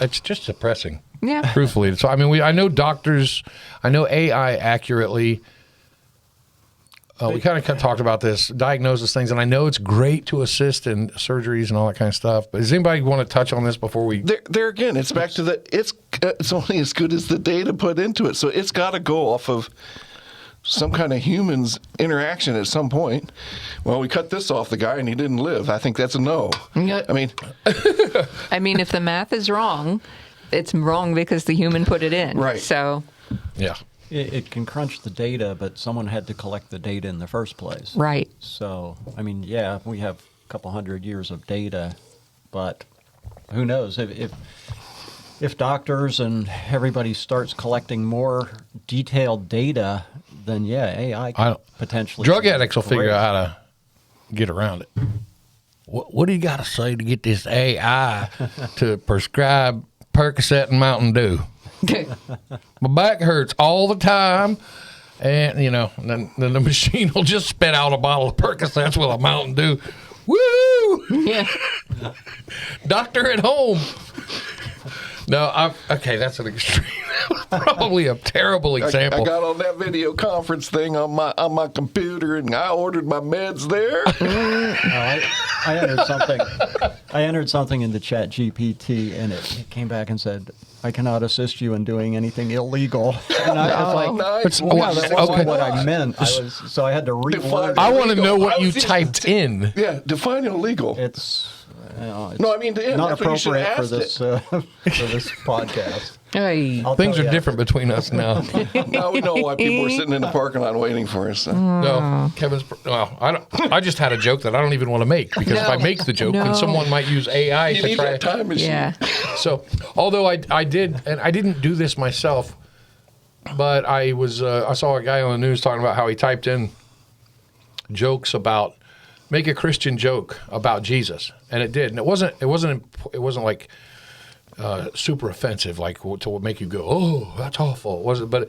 it's just depressing. Yeah. Truthfully. So I mean, I know doctors. I know AI accurately. We kind of talked about this, diagnosis things, and I know it's great to assist in surgeries and all that kind of stuff. But does anybody want to touch on this before we? There again, it's back to it's only as good as the data put into it. So it's got to go off of some kind of human's interaction at some point. Well, we cut this off the guy and he didn't live. I think that's a no. Yeah. I mean, if the math is wrong, it's wrong because the human put it in. Right. So. Yeah. It can crunch the data, but someone had to collect the data in the first place. Right. So, I mean, yeah, we have a couple hundred years of data, but who knows? If doctors and everybody starts collecting more detailed data, then yeah, AI could potentially. Drug addicts will figure out how to get around it. what do you got to say to get this AI to prescribe Percocet and Mountain Dew? My back hurts all the time. And, then the machine will just spit out a bottle of Percocets with a Mountain Dew. Woo! Yeah. Doctor at home. No, okay, that's an extreme. Probably a terrible example. I got on that video conference thing on my computer, and I ordered my meds there. I entered something into Chat GPT, and it came back and said, "I cannot assist you in doing anything illegal." And I was like, nice. "Well, that wasn't okay. what I meant." So I had to reword it. I want to know what you typed in. Yeah, define illegal. It's No, I mean, not that's what you should appropriate have for asked this podcast. Hey. I'll Things tell are you different between us now. Now we know why people were sitting in the parking lot waiting for us. No, Kevin's. Well, I just had a joke that I don't even want to make because if I make the joke, then someone might use AI You to need try. that time machine. Yeah. So, although I did, and I didn't do this myself, but I saw a guy on the news talking about how he typed in jokes about make a Christian joke about Jesus, and it did, and it wasn't like super offensive, like to make you go, oh, that's awful. It wasn't, but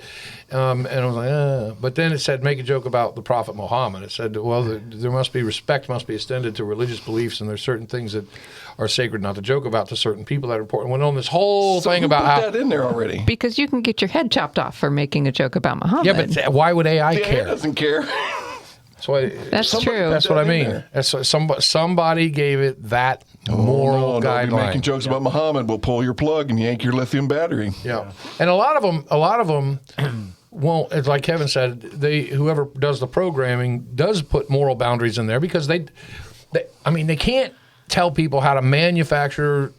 and I was like, but then it said make a joke about the Prophet Muhammad. It said, well, there must be respect, must be extended to religious beliefs, and there's certain things that are sacred not to joke about to certain people that are important. Went on this whole thing about put how that in there already. Because you can get your head chopped off for making a joke about Muhammad. yeah, but why would AI The AI care? doesn't care. That's true. That's what I in mean. there. That's somebody gave it that moral Don't be making guideline. jokes about Muhammad. We'll pull your plug and yank your lithium battery. Yeah, and a lot of them won't. It's like Kevin said. Whoever does the programming does put moral boundaries in there because they can't tell people how to manufacture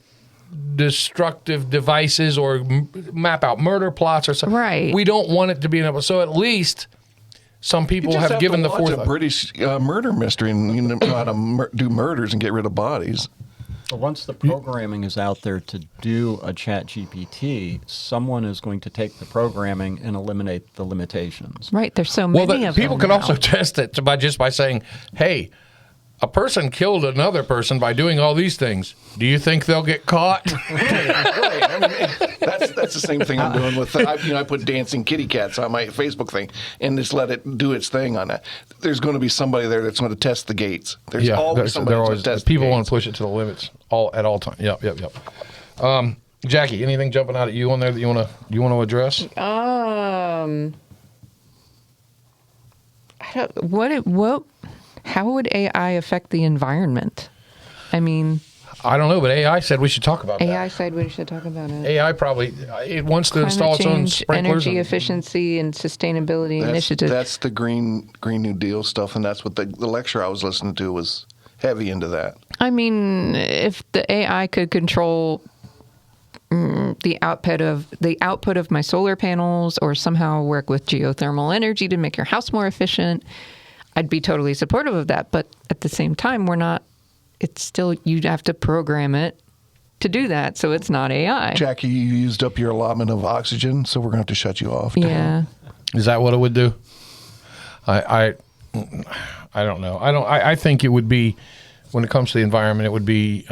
destructive devices or map out murder plots or something. Right. We don't want it to be enough. So at least some people You just have given to the watch a forethought. British murder mystery and you know how to do murders and get rid of bodies. But once the programming is out there to do a Chat GPT, someone is going to take the programming and eliminate the limitations. Right. There's so Well, many of people them can also now. test it by saying, "Hey, a person killed another person by doing all these things. Do you think they'll get caught?" Right. I mean, that's the same thing I'm doing with. I put dancing kitty cats on my Facebook thing and just let it do its thing on that. There's going to be somebody there that's going to test the gates. There's always somebody that's going to test. People the want gates. to push it to the limits at all times. Yep. Jackie, anything jumping out at you on there that you want to address? How would AI affect the environment? I mean, I don't know, but AI said we should talk about AI said we should talk about it. AI probably it wants to install its own Climate change, sprinklers. energy efficiency, and sustainability initiatives. That's the Green New Deal stuff, and that's what the lecture I was listening to was heavy into that. I mean, if the AI could control the output of my solar panels, or somehow work with geothermal energy to make your house more efficient, I'd be totally supportive of that. But at the same time, we're not. It's still, you'd have to program it to do that, so it's not AI. Jackie, you used up your allotment of oxygen, so we're going to have to shut you off. Yeah. Is that what it would do? I don't know. I think it would be, when it comes to the environment, it would be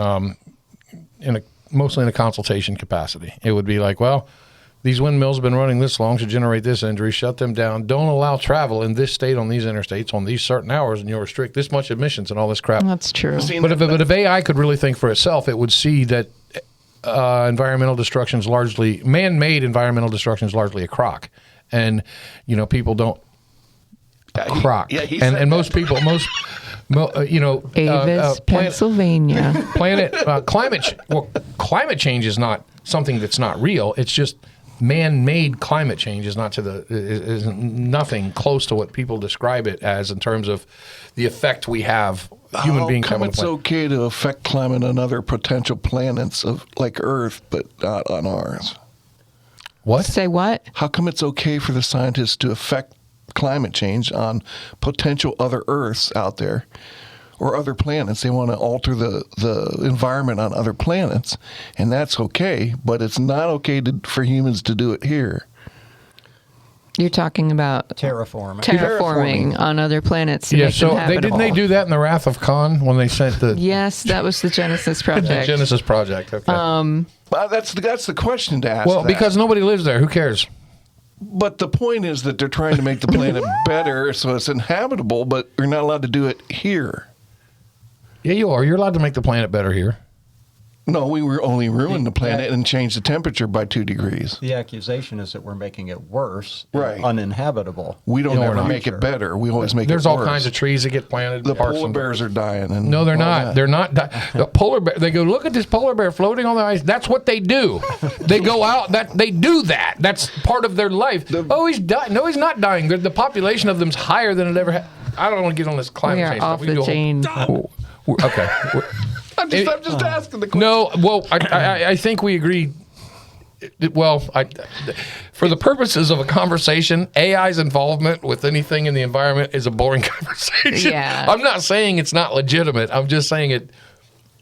mostly in a consultation capacity. It would be like, well, these windmills have been running this long to generate this injury. Shut them down. Don't allow travel in this state on these interstates on these certain hours, and you'll restrict this much emissions and all this crap. That's true. But if AI could really think for itself, it would see that environmental destruction is largely man-made. Environmental destruction is largely a crock, and people don't crock. And most people, Avis, Pennsylvania. Climate change is not something that's not real. It's just man-made climate change is nothing close to what people describe it as in terms of the effect we have. Human beings have on the It's planet. okay to affect climate on other potential planets like Earth, but not on ours. What? Say what? How come it's okay for the scientists to affect climate change on potential other Earths out there or other planets? They want to alter the environment on other planets, and that's okay, but it's not okay for humans to do it here. You're talking about terraforming on other planets to make them habitable. Didn't they do that in the Wrath of Khan when they sent the... Yes, that was the Genesis project. The Genesis project, okay. Well, that's the question to ask. Well, because nobody lives there. Who cares? But the point is that they're trying to make the planet better so it's inhabitable, but you're not allowed to do it here. Yeah, you are. You're allowed to make the planet better here. No, we were only ruin the planet and change the temperature by 2 degrees. The accusation is that we're making it worse, right? Uninhabitable. We don't ever make it better. We always make it worse. There's all kinds of trees that get planted. The polar bears are dying. And no, they're not. They're not. The polar bear. They go, look at this polar bear floating on the ice. That's what they do. They go out. They do that. That's part of their life. He's dying. No, he's not dying. The population of them's higher than it ever had. I don't want to get on this climate change stuff. We are off the chain. Okay. I'm just asking the question. No, well, I think we agree. Well, for the purposes of a conversation, AI's involvement with anything in the environment is a boring conversation. Yeah. I'm not saying it's not legitimate. I'm just saying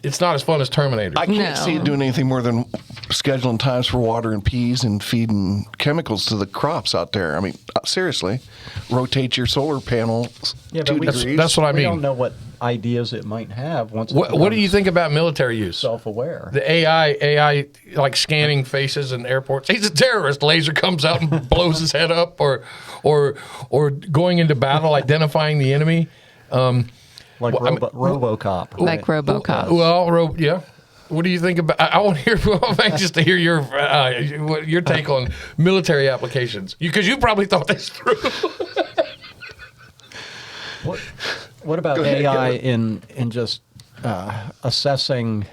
it's not as fun as Terminator. I can't see it doing anything more than scheduling times for watering peas and feeding chemicals to the crops out there. I mean, seriously, rotate your solar panels 2 degrees. That's what I mean. We don't know what ideas it might have once. What do you think about military use? Self-aware. The AI like scanning faces in airports. He's a terrorist. Laser comes out and blows his head up, or going into battle, identifying the enemy. Like RoboCop. Like RoboCop. Well, yeah. What do you think about? I want to hear. I'm anxious to hear your take on military applications, because you probably thought this through. What about AI in just assessing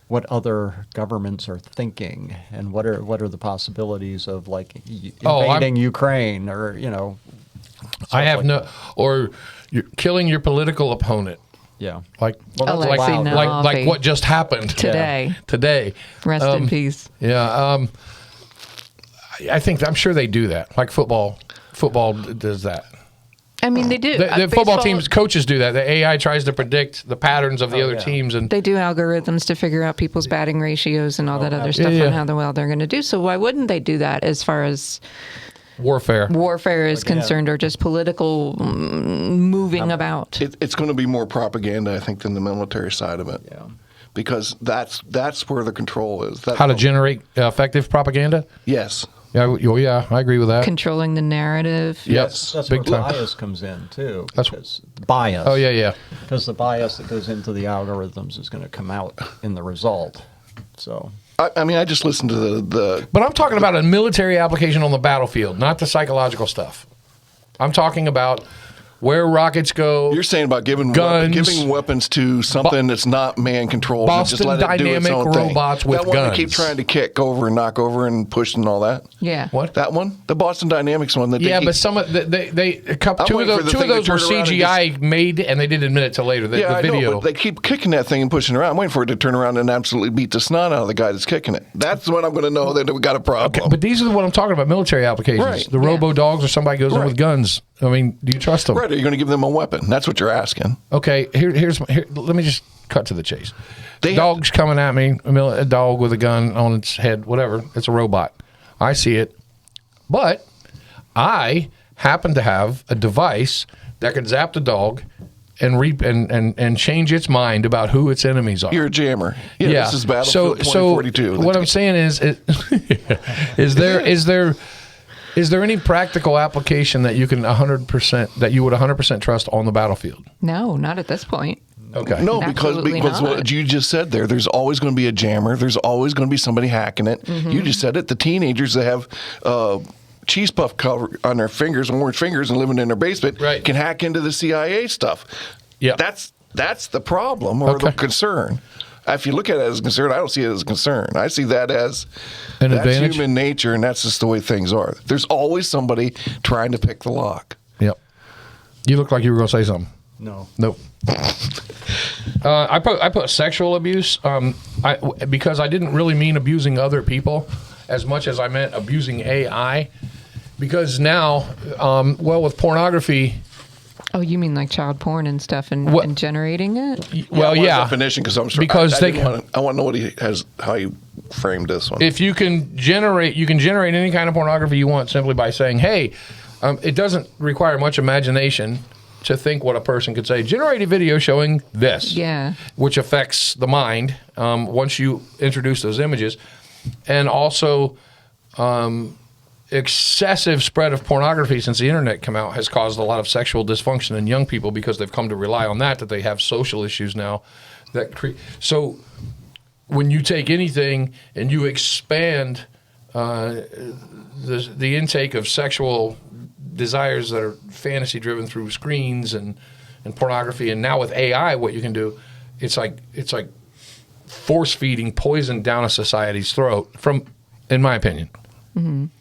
what other governments are thinking, and what are the possibilities of like invading Ukraine, or I have or you're killing your political opponent. Yeah, like what just happened today. Today, rest in peace. Yeah, I'm sure they do that. Like football does that. I mean, they do. The football teams, coaches do that. The AI tries to predict the patterns of the other teams, and they do algorithms to figure out people's batting ratios and all that other stuff on how well they're going to do. So why wouldn't they do that as far as warfare is concerned, or just political moving about? It's going to be more propaganda, I think, than the military side of it. Yeah, because that's where the control is. How to generate effective propaganda? Yes. Yeah, I agree with that. Controlling the narrative. Yes, that's big where time. Bias comes in too. That's bias. Oh yeah. Because the bias that goes into the algorithms is going to come out in the result. So. I mean, I just listened to the. But I'm talking about a military application on the battlefield, not the psychological stuff. I'm talking about where rockets go. You're saying about giving weapons to something that's not man controlled. Boston just let it do its Dynamic own robots thing. with that one guns. They keep trying to kick over and knock over and push and all that. Yeah. What? That one? The Boston Dynamics one. That but some of two of those were CGI made, and they didn't admit it till later. The video. I know, but they keep kicking that thing and pushing it around. I'm waiting for it to turn around and absolutely beat the snot out of the guy that's kicking it. That's when I'm going to know that we got a problem. Okay, but these are what I'm talking about, military applications. Right. The robo-dogs, or somebody goes in with guns. I mean, do you trust them? Right. Are you going to give them a weapon? That's what you're asking. Okay, here, let me just cut to the chase. Dog's coming at me, a dog with a gun on its head, whatever. It's a robot. I see it. But I happen to have a device that can zap the dog and change its mind about who its enemies are. You're a jammer. Yeah. This is Battlefield 2042. So what I'm saying is there any practical application that you can 100% that you would 100% trust on the battlefield? No, not at this point. Okay. No, because what you just said there's always going to be a jammer. There's always going to be somebody hacking it. Mm-hmm. You just said it. The teenagers that have cheese puff cover on their fingers, orange fingers, and living in their basement can hack into the CIA stuff. Yeah, that's the problem or the concern. If you look at it as a concern, I don't see it as a concern. I see that as an advantage. Human nature, and that's just the way things are. There's always somebody trying to pick the lock. Yep. You look like you were going to say something. No. Nope. I put sexual abuse because I didn't really mean abusing other people as much as I meant abusing AI. Because now, with pornography. Oh, you mean like child porn and stuff and generating it? Well, yeah. Definition, because I'm sure. Because I want to know what he has, how he framed this one. If you can generate any kind of pornography you want simply by saying, hey, it doesn't require much imagination to think what a person could say. Generate a video showing this, which affects the mind once you introduce those images. And also, excessive spread of pornography since the internet came out has caused a lot of sexual dysfunction in young people because they've come to rely on that they have social issues now. So when you take anything and you expand the intake of sexual desires that are fantasy driven through screens and pornography, and now with AI, what you can do, it's like force feeding poison down a society's throat. In my opinion,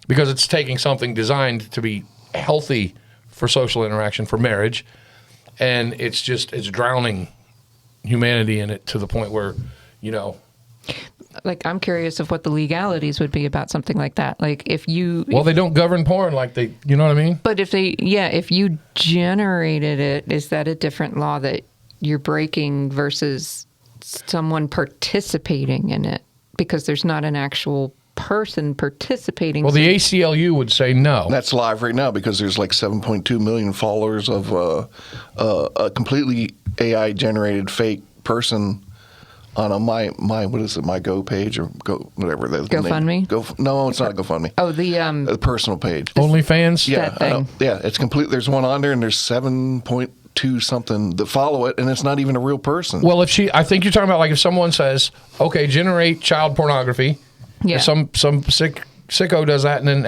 because it's taking something designed to be healthy for social interaction, for marriage, and it's drowning humanity in it to the point where, Like, I'm curious of what the legalities would be about something like that. Like, they don't govern porn like they, you know what I mean? But if you generated it, is that a different law that you're breaking versus someone participating in it? Because there's not an actual person participating. Well, the ACLU would say no. That's live right now because there's like 7.2 million followers of a completely AI generated fake person on a my Go page or Go whatever that GoFundMe? No, it's not a GoFundMe. Oh, the personal page. OnlyFans? Yeah, that thing. Yeah, it's complete. There's one on there, and there's 7.2 something that follow it, and it's not even a real person. Well, I think you're talking about like if someone says, okay, generate child pornography. Yeah. Some sicko does that, and then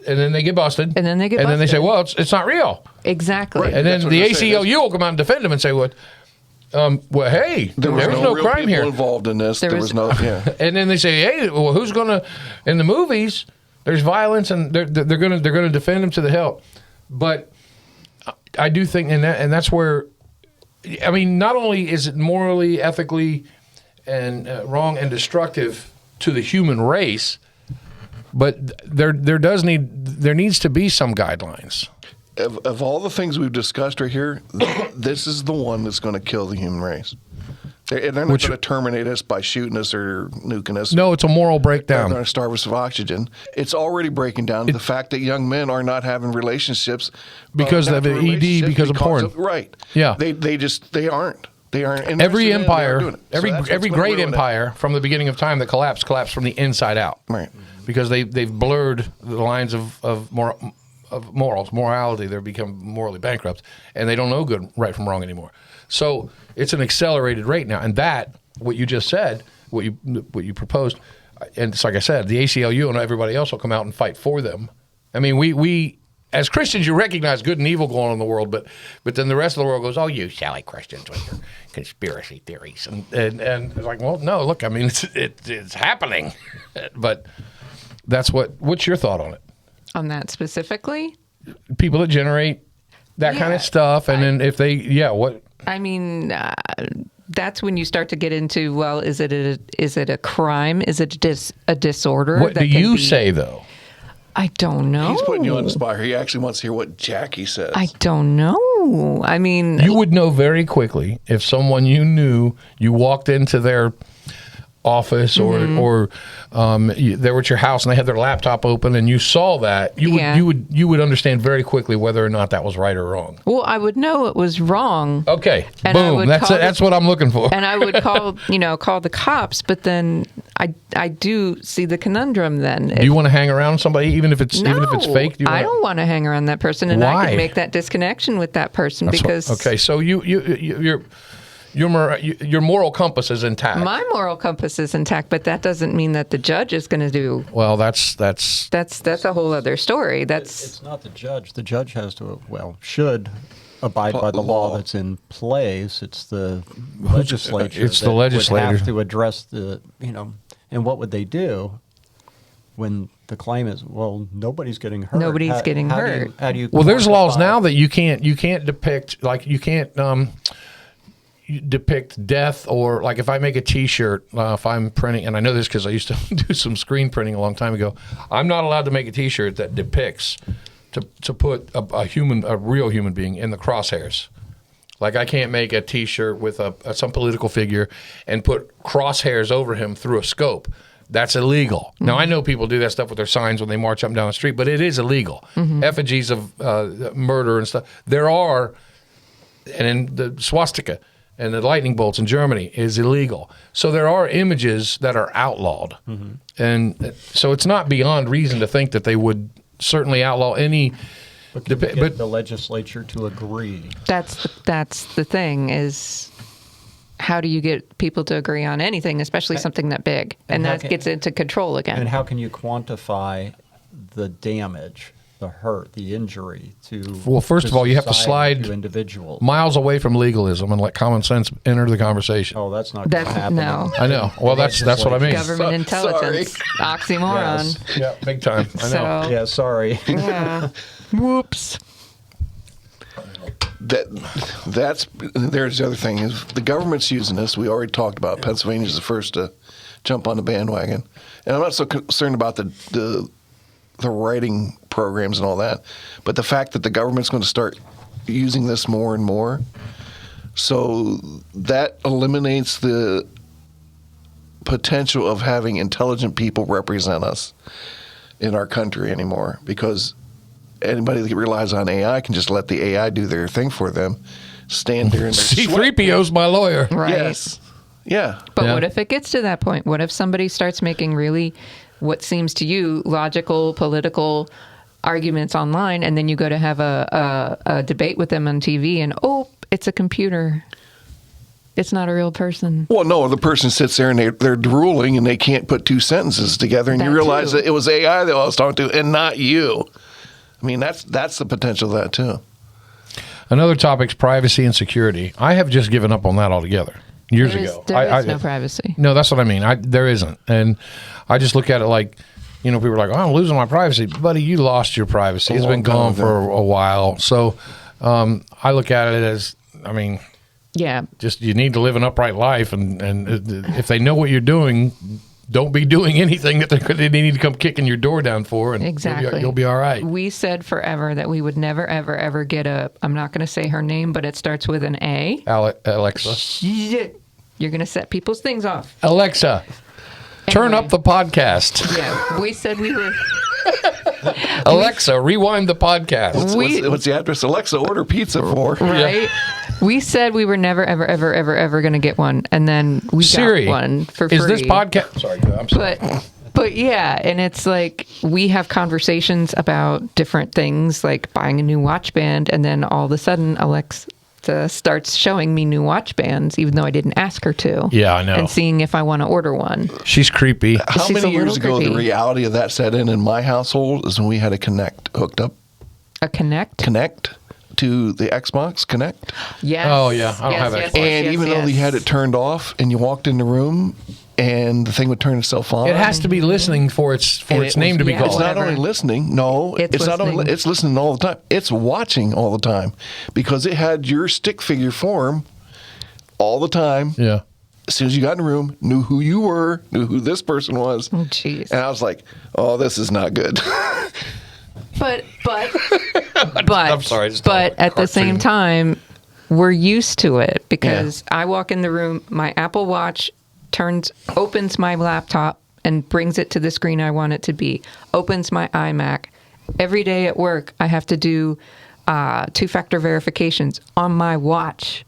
then they get busted. And then they get And then they say, busted. well, it's not real. Exactly. Right. And then That's what the they're saying. ACLU will come out and defend them and say, well, hey, there was no real crime people here. involved in this. There was no. Yeah. And then they say, hey, well, who's gonna? In the movies, there's violence, and they're gonna defend them to the hilt. But I do think, and that's where, I mean, not only is it morally, ethically, and wrong and destructive to the human race, but there needs to be some guidelines. Of all the things we've discussed right here, this is the one that's going to kill the human race. They're not going to terminate us by shooting us or nuking us. No, it's a moral They're breakdown. going to starve us of oxygen. It's already breaking down the fact that young men are not having relationships Because of the ED, because of porn. Right. Yeah. They aren't. They aren't. And Every they're empire, doing it. So that's what's every gonna great ruin it. empire from the beginning of time that collapsed from the inside out. Right. Because they've blurred the lines of morality. They've become morally bankrupt, and they don't know right from wrong anymore. So it's an accelerated rate now, and that what you just said, what you proposed, and it's like I said, the ACLU and everybody else will come out and fight for them. I mean, we as Christians, you recognize good and evil going on in the world, but then the rest of the world goes, oh, you silly Christians with your conspiracy theories, and it's like, well, no, look, I mean, it's happening, but that's what's your thought on it? On that specifically? People that generate that kind of stuff, and then if they, what? I mean, that's when you start to get into, well, is it a crime? Is it a disorder? What do you say, though? I don't know. He's putting you on the spot here. He actually wants to hear what Jackie says. I don't know. I mean, You would know very quickly if someone you knew, you walked into their office or they were at your house and they had their laptop open and you saw that, you would understand very quickly whether or not that was right or wrong. well, I would know it was wrong. Okay, And I boom. would That's what I'm looking for. And I would call the cops, but then I do see the conundrum then. Do you want to hang around somebody even if it's fake? Do you I don't want to hang around that person, and I Why? can make that disconnection with that person because okay, so your moral compass is intact. my moral compass is intact, but that doesn't mean that the judge is going to do. Well, that's That's a whole other story. It's not the judge. The judge has to, should abide by the law that's in place. It's the legislature. It's the that legislator. would have to address and what would they do when the claim is, well, nobody's getting hurt. Nobody's getting hurt. How do you well. There's laws quantify- now that you can't depict, like you can't depict death, or like if I make a T-shirt, if I'm printing, and I know this because I used to do some screen printing a long time ago, I'm not allowed to make a T-shirt that depicts to put a real human being in the crosshairs. Like I can't make a T-shirt with some political figure and put crosshairs over him through a scope, That's illegal. Now, I know people do that stuff with their signs when they march up and down the street, but it is illegal. Effigies of murder and stuff. There are, and in the swastika and the lightning bolts in Germany is illegal. So there are images that are outlawed. And so it's not beyond reason to think that they would certainly outlaw any. But can we get the legislature to agree? That's the thing is, how do you get people to agree on anything, especially something that big? And that gets into control again. And how can you quantify the damage, the hurt, the injury to? Well, first of all, you have to slide to individuals. miles away from legalism and let common sense enter the conversation. Oh, that's not going to happen. No. I know. Well, that's what I mean. Government intelligence, oxymoron. Yes. Yeah, big time. I know. So, Yeah, sorry. yeah. Whoops. There's the other thing is the government's using this. We already talked about Pennsylvania's the first to jump on the bandwagon, and I'm not so concerned about the writing programs and all that, but the fact that the government's going to start using this more and more, so that eliminates the potential of having intelligent people represent us in our country anymore, because anybody that relies on AI can just let the AI do their thing for them, stand there and C-3PO's my lawyer. Right. Yes. Yeah. But Yeah. what if it gets to that point? What if somebody starts making really what seems to you logical, political arguments online, and then you go to have a debate with them on TV, and it's a computer. It's not a real person. Well, no, the person sits there and they're drooling and they can't put two sentences together, and you That realize too. that it was AI that I was talking to and not you. I mean, that's the potential of that too. Another topic's privacy and security. I have just given up on that altogether years ago. There is no privacy. No, that's what I mean. There isn't. And I just look at it like, people are like, I'm losing my privacy. Buddy, you lost your privacy. It's been gone for a while. So I look at it as, Yeah. just you need to live an upright life. And if they know what you're doing, don't be doing anything that they need to come kicking your door down for. And Exactly. you'll be all right. We said forever that we would never, ever, ever get I'm not going to say her name, but it starts with an A. Alexa. Shit. You're going to set people's things off. Alexa, turn up the podcast. Yeah. We said we were. Alexa, rewind the podcast. What's the address? Alexa, order pizza for. Right? We said we were never, ever, ever, ever, ever going to get one. And then we Siri, got one for free. Is this podcast? Sorry, I'm sorry. But yeah, and it's like we have conversations about different things, like buying a new watch band, and then all of a sudden Alexa starts showing me new watch bands, even though I didn't ask her to. Yeah, I know. And seeing if I want to order one. She's creepy. How She's many a years little ago the creepy. reality of that set in my household is when we had a Connect hooked up? A Connect? Connect to the Xbox Connect. Yes. Oh, yeah. I don't have Xbox. And even though you had it turned off and you walked in the room and the thing would turn itself on. It has to be listening for its name to be yeah, called. It's not Whatever. only listening. No, It's not only. listening. It's listening all the time. It's watching all the time because it had your stick figure form all the time. Yeah. As soon as you got in the room, knew who you were, knew who this person was. Oh, jeez. And I was like, "Oh, this is not good." But I'm sorry, I just but thought at the same cartoon. time, we're used to it because I walk in the room, my Apple Watch opens my laptop and brings it to the screen I want it to be, opens my iMac. Every day at work, I have to do 2-factor verifications on my watch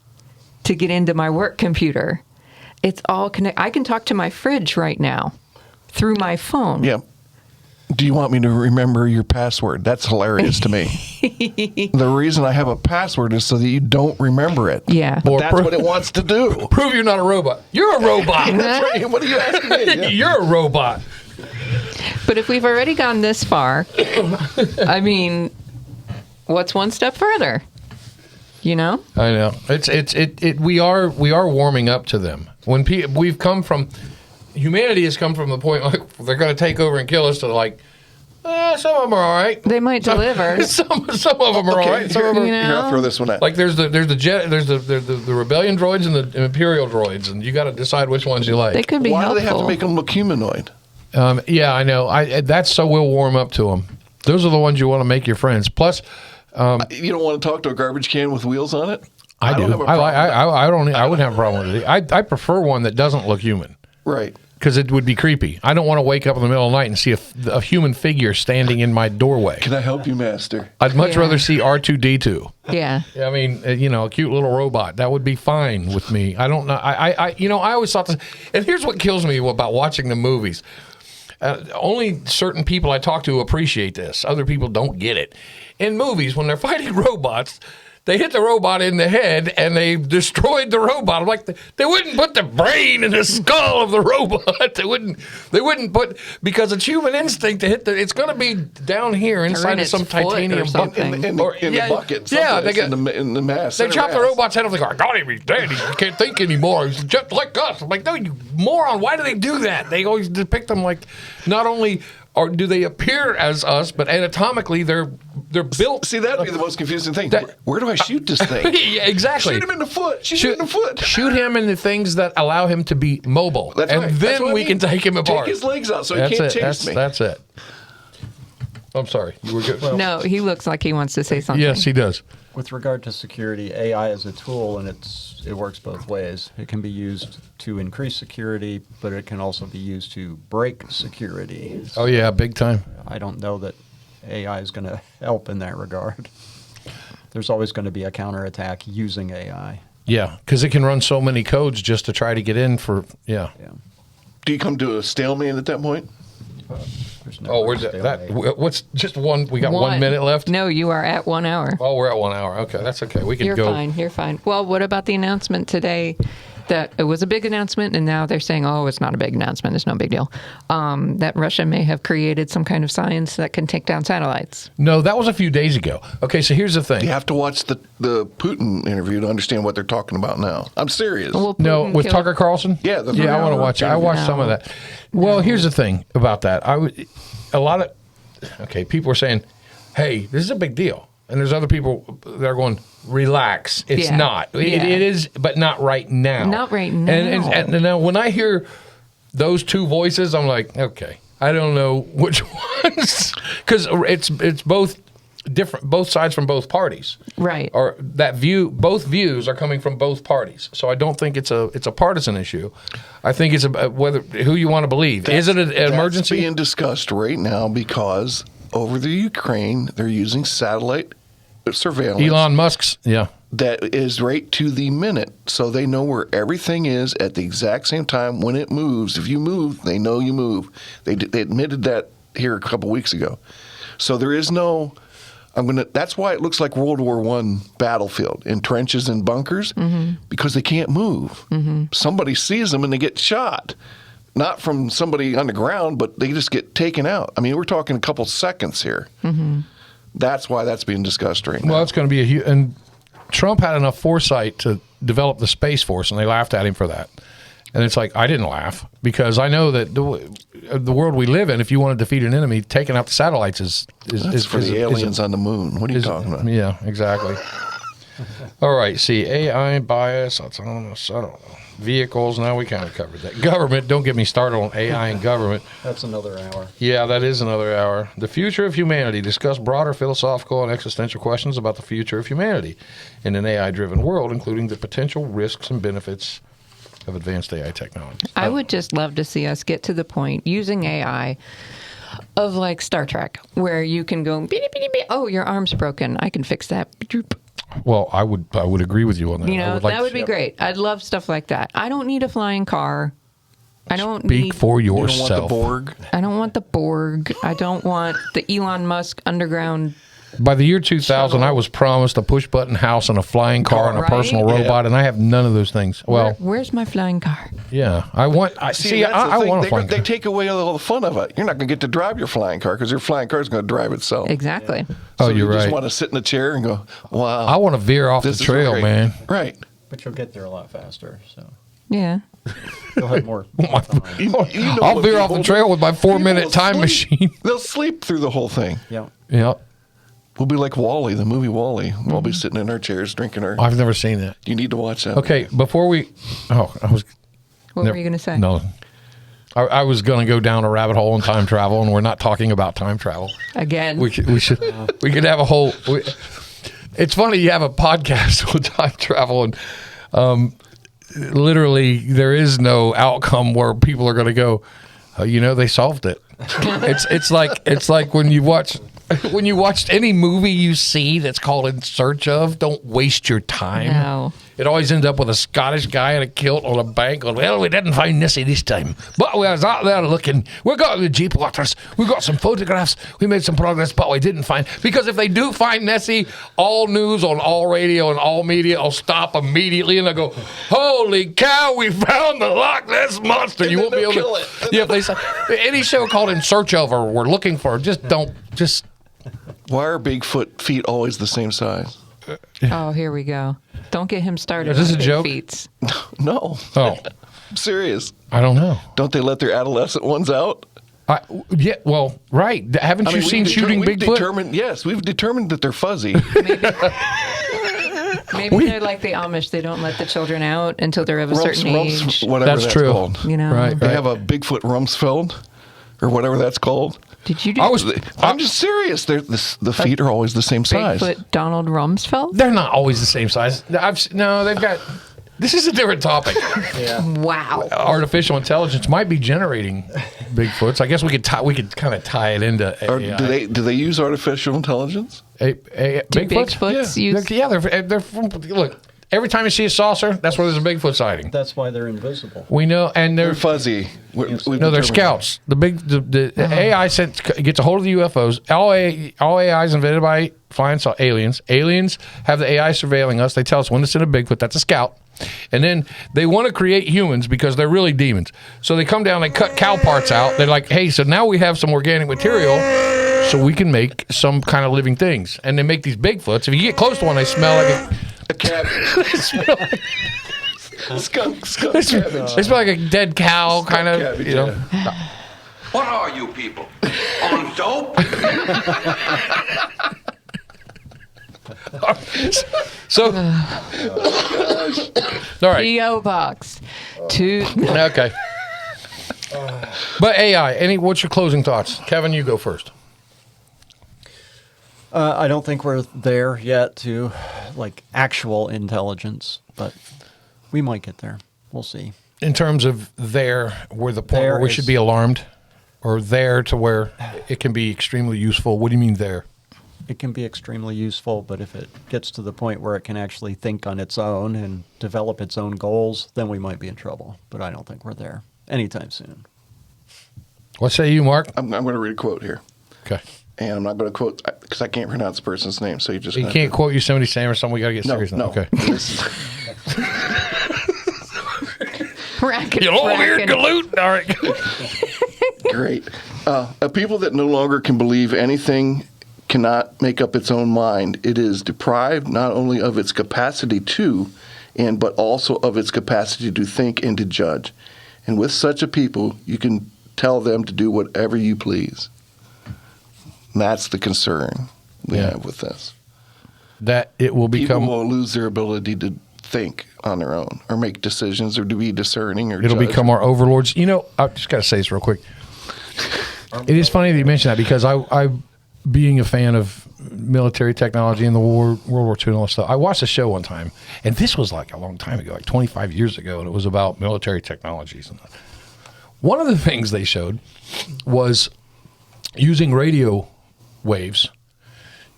to get into my work computer. It's all connected. I can talk to my fridge right now through my phone. Yeah. Do you want me to remember your password? That's hilarious to me. The reason I have a password is so that you don't remember it. Yeah. But that's what it wants to do. Prove you're not a robot. You're a robot. That's right. What are you asking me? Yeah. You're a robot. But if we've already gone this far, I mean, what's one step further? You know? I know. We are warming up to them. When we've come from humanity has come from the point like they're going to take over and kill us to like some of them are all right. They might deliver. Some of them are all right. Some of them, You know? Here, I'll throw this one out. like there's the rebellion droids and the imperial droids, and you got to decide which ones you like. They could be Why helpful. do they have to make them look humanoid? Yeah, I know. That's so we'll warm up to them. Those are the ones you want to make your friends. Plus, You don't want to talk to a garbage can with wheels on it? I do. don't have a problem with that. I wouldn't have a problem with it. I prefer one that doesn't look human. Right. because it would be creepy. I don't want to wake up in the middle of the night and see a human figure standing in my doorway. Can I help you, Master? I'd much rather see R2D2. Yeah. I mean, a cute little robot. That would be fine with me. I don't know. I always thought this. And here's what kills me about watching the movies. Only certain people I talk to appreciate this. Other people don't get it. In movies, when they're fighting robots, they hit the robot in the head and they destroyed the robot. I'm like, they wouldn't put the brain in the skull of the robot. They wouldn't put, because it's human instinct to hit it's going to be down here inside of some titanium bucket. In the bucket. Yeah, in the mass. They chop the robot's head off. They go, I got him. He's dead. He can't think anymore. He's just like us. I'm like, no, you moron. Why do they do that? They always depict them like not only do they appear as us, but anatomically they're built. See, that'd be the most confusing thing. Where do I shoot this thing? Yeah, exactly. Shoot him in the foot. Shoot him in the foot. Shoot him in the things that allow him to be mobile. That's and right. then we can take him apart. Take his legs out so he can't chase me. That's it. I'm sorry. You were good. No, he looks like he wants to say something. Yes, he does. With regard to security, AI is a tool, and it works both ways. It can be used to increase security, but it can also be used to break security. Oh, yeah, big time. I don't know that AI is going to help in that regard. There's always going to be a counterattack using AI. Yeah, because it can run so many codes just to try to get in for, yeah. Do you come to a stalemate at that point? Where's that? What's just one? We got 1 minute left? No, you are at 1 hour. Oh, we're at 1 hour. Okay, that's okay. We can You're go. fine. You're fine. Well, what about the announcement today that it was a big announcement, and now they're saying, oh, it's not a big announcement. It's no big deal. That Russia may have created some kind of science that can take down satellites. No, that was a few days ago. Okay, so here's the thing. You have to watch the Putin interview to understand what they're talking about now. I'm serious. Well, No, Putin with killed- Tucker Carlson? Yeah, I want to watch it. I watched some of that. Well, here's the thing about that. People are saying, hey, this is a big deal. And there's other people that are going, relax. It's Yeah. not. Yeah. It is, but not right now. Not right now. And now when I hear those two voices, I'm like, okay, I don't know which ones. Because it's both different, both sides from both parties. Right. Or that view, both views are coming from both parties. So I don't think it's a partisan issue. I think it's who you want to believe. Is it an emergency? That's being discussed right now because over the Ukraine, they're using satellite surveillance. Elon Musk's, yeah. That is right to the minute. So they know where everything is at the exact same time when it moves. If you move, they know you move. They admitted that here a couple weeks ago. So there is no... That's why it looks like World War I battlefield in trenches and bunkers because they can't move. Somebody sees them and they get shot. Not from somebody on the ground, but they just get taken out. I mean, we're talking a couple seconds here. That's why that's being discussed right now. Well, it's going to be a huge... And Trump had enough foresight to develop the Space Force, and they laughed at him for that. And it's like, I didn't laugh because I know that the world we live in, if you want to defeat an enemy, taking out the satellites is for the aliens on the moon. What are you talking about? Yeah, exactly. All right, see, AI bias, autonomous, I don't know. Vehicles, now we kind of covered that. Government, don't get me started on AI and government. That's another hour. Yeah, that is another hour. The future of humanity. Discuss broader philosophical and existential questions about the future of humanity in an AI-driven world, including the potential risks and benefits of advanced AI technology. I would just love to see us get to the point using AI of like Star Trek, where you can go, beep, beep, beep, beep. Oh, your arm's broken. I can fix that. Well, I would agree with you on that. You know, that would be great. I'd love stuff like that. I don't need a flying car. I don't Speak for You don't yourself. want the Borg? I don't want the Borg. I don't want the Elon Musk underground. By the year 2000, I was promised a push-button house and a flying car and a Right? personal robot, and I have none of those things. Well, Where's my flying car? yeah, I want. I that's the thing. want a flying They car. take away all the fun of it. You're not going to get to drive your flying car because your flying car is going to drive itself. Exactly. Oh, So you're you right. just want to sit in a chair and go, wow. I want to veer off the this is trail, great. man. Right. But you'll get there a lot faster, so Yeah. you'll have more time. You know I'll what veer off the people trail do? with my People 4-minute will time sleep. machine. They'll sleep through the whole thing. Yeah. Yeah, We'll be like Wall-E, the movie Wall-E. We'll be sitting in our chairs drinking our... I've never seen that. You need to watch that. Okay, before we, I was. What were you going to say? No, I was going to go down a rabbit hole in time travel, and we're not talking about time travel. Again. We could have a whole. It's funny you have a podcast with time travel, and literally there is no outcome where people are going to go, oh, they solved it. It's like when you watched any movie you see that's called In Search Of, don't waste your time. No. It always ends up with a Scottish guy in a kilt on a bank going, well, we didn't find Nessie this time, but we was out there looking. We got the Jeep waters. We got some photographs. We made some progress, but we didn't find. Because if they do find Nessie, all news on all radio and all media will stop immediately, and they'll go, holy cow, we found the Loch Ness Monster. You won't be able to kill it. Yeah, if they say any show called In Search Of or we're looking for, just don't. Why are Bigfoot feet always the same size? Oh, here we go. Don't get him started. Is this on a big joke? feats. No. Oh, I'm serious. I don't know. Don't they let their adolescent ones out? Yeah, well, right. Haven't you seen Shooting Bigfoot? Yes, we've determined that they're fuzzy. Maybe they're like the Amish. They don't let the children out until they're of a certain age. Whatever That's true. called. Right. They have a Bigfoot Rumsfeld, or whatever that's called. Did you do I'm just serious. The feet are always the same size. Bigfoot Donald Rumsfeld? They're not always the same size. They've got. This is a different topic. Wow. Artificial intelligence might be generating Bigfoots. I guess we could kind of tie it into Or AI. do they use artificial intelligence? Do Bigfoots? Bigfoots use? They're from. Look, every time you see a saucer, that's where there's a Bigfoot sighting. That's why they're invisible. We know, and They're fuzzy. No, they're determined scouts. The AI gets a hold of the UFOs. All AI is invented by flying aliens. Aliens have the AI surveilling us. They tell us when to send a Bigfoot. That's a scout. And then they want to create humans because they're really demons. So they come down, they cut cow parts out. They're like, hey, so now we have some organic material so we can make some kind of living things. And they make these Bigfoots. If you get close to one, they smell like A cabbage. Skunk they cabbage. smell like a dead cow, kind of, cabbage, you know. yeah. What are you people? On dope? So, all right. P.O. Box. Two. Okay. But AI, what's your closing thoughts? Kevin, you go first. I don't think we're there yet to like actual intelligence, but we might get there. We'll see. In terms of where the point There where we is- should be alarmed, or there to where it can be extremely useful. What do you mean there? It can be extremely useful, but if it gets to the point where it can actually think on its own and develop its own goals, then we might be in trouble. But I don't think we're there anytime soon. What say you, Mark? I'm going to read a quote here. Okay. And I'm not going to quote because I can't pronounce the person's name. So you just You can't quote Yosemite Sam or something. We got to get No, serious now. no. Okay. Racket, You over here, frackin'. galoot? All right. Great. A people that no longer can believe anything cannot make up its own mind. It is deprived not only of its capacity to, but also of its capacity to think and to judge. And with such a people, you can tell them to do whatever you please. And that's the concern we have with this. That it will become. People will lose their ability to think on their own or make decisions or to be discerning or It'll judge. become our overlords. You know, I just got to say this real quick. It is funny that you mention that because I being a fan of military technology and the World War II and all that stuff, I watched a show one time, and this was like a long time ago, like 25 years ago, and it was about military technologies. And one of the things they showed was using radio waves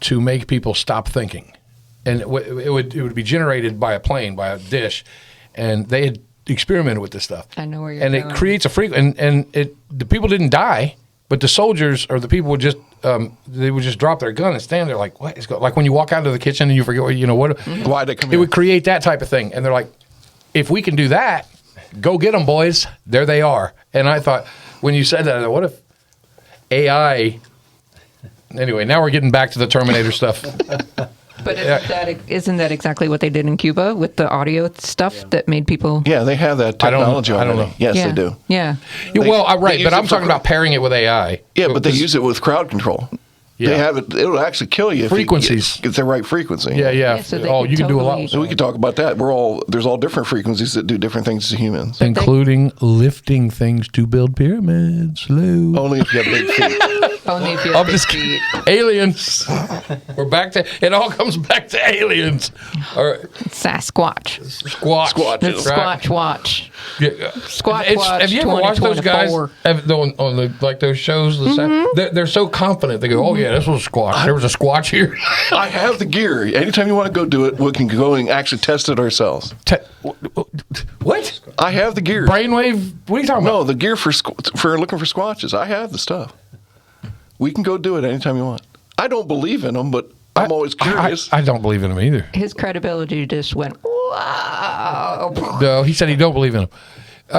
to make people stop thinking. And it would be generated by a plane, by a dish, and they had experimented with this stuff. I know where you're and going. it creates a frequency, and the people didn't die, but the soldiers or the people would just they would just drop their gun and stand there like, what is going? Like when you walk out of the kitchen and you forget what Why'd it come it here? would create that type of thing. And they're like, if we can do that, go get them, boys. There they are. And I thought when you said that, I thought, what if AI? Anyway, now we're getting back to the Terminator stuff. But isn't that exactly what they did in Cuba with the audio stuff that made people? Yeah, they have that I don't- technology I don't already. know. Yes, yeah. they do. Yeah. Right, they but use I'm it talking for- about pairing it with AI. Yeah, but they use it with crowd control. They have it. It'll actually kill you Frequencies. if you get the right frequency. Yeah. so they Oh, could you can do a lot. totally- So we can talk about that. There's all different frequencies that do different things to humans. Including lifting things to build pyramids. Slow. Only if you have big feet. Only if you I'm have just big kidding. feet. Aliens. We're back to it. All comes back to aliens or Sasquatch. squatch. It's Right. Squatch Watch. Yeah. Squatch Watch Have you ever watched those guys 2024. on the like those shows? They're so confident. They go, "Oh yeah, this was a squatch. There was a squatch here." I have the gear. Anytime you want to go do it, we can go and actually test it ourselves. What? I have the gear. Brainwave? What are you talking No, about? the gear for looking for squatches. I have the stuff. We can go do it anytime you want. I don't believe in them, but I'm always curious. I don't believe in him either. His credibility just went, wow. No, he said he don't believe in him.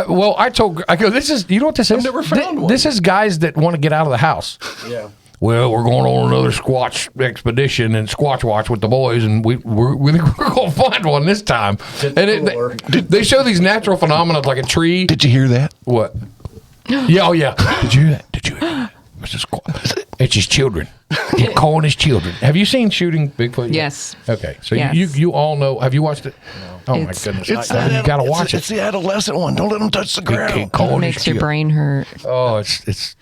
Well, I go, this is, you know what this is? I've never found one. This is guys that want to get out of the house. Yeah. Well, we're going on another Squatch expedition and Squatch Watch with the boys, and we're going to find one this time. And cooler. they show these natural phenomena like a tree. Did you hear that? What? Yeah, oh yeah. Did you hear that? Did you hear that? It's his, it's his children. He's calling his children. Have you seen Shooting Bigfoot? Yes. Okay, so Yes. you all know. Have you watched it? No. Oh my It's- goodness! It's You got to watch It's it. the adolescent one. Don't let them touch the He ground. calling It his makes your children. brain hurt. Oh, it's.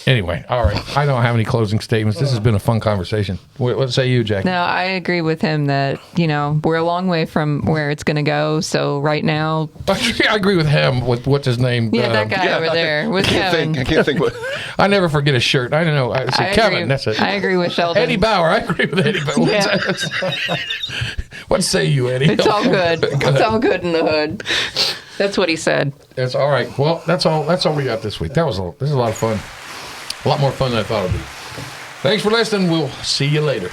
Anyway, all right. I don't have any closing statements. This has been a fun conversation. What say you, Jack? No, I agree with him that, we're a long way from where it's going to go. So right now, I agree with him. With what's his name? that guy over there with Kevin. I can't think what. I never forget his shirt. I don't know. I say I Kevin. agree. That's it. I agree with Sheldon. Eddie Bauer. I agree with Eddie Bauer. Yeah. What say you, Eddie? It's all good. It's all good in the hood. That's what he said. That's all right. Well, that's all we got this week. This is a lot of fun. A lot more fun than I thought it would be. Thanks for listening. We'll see you later.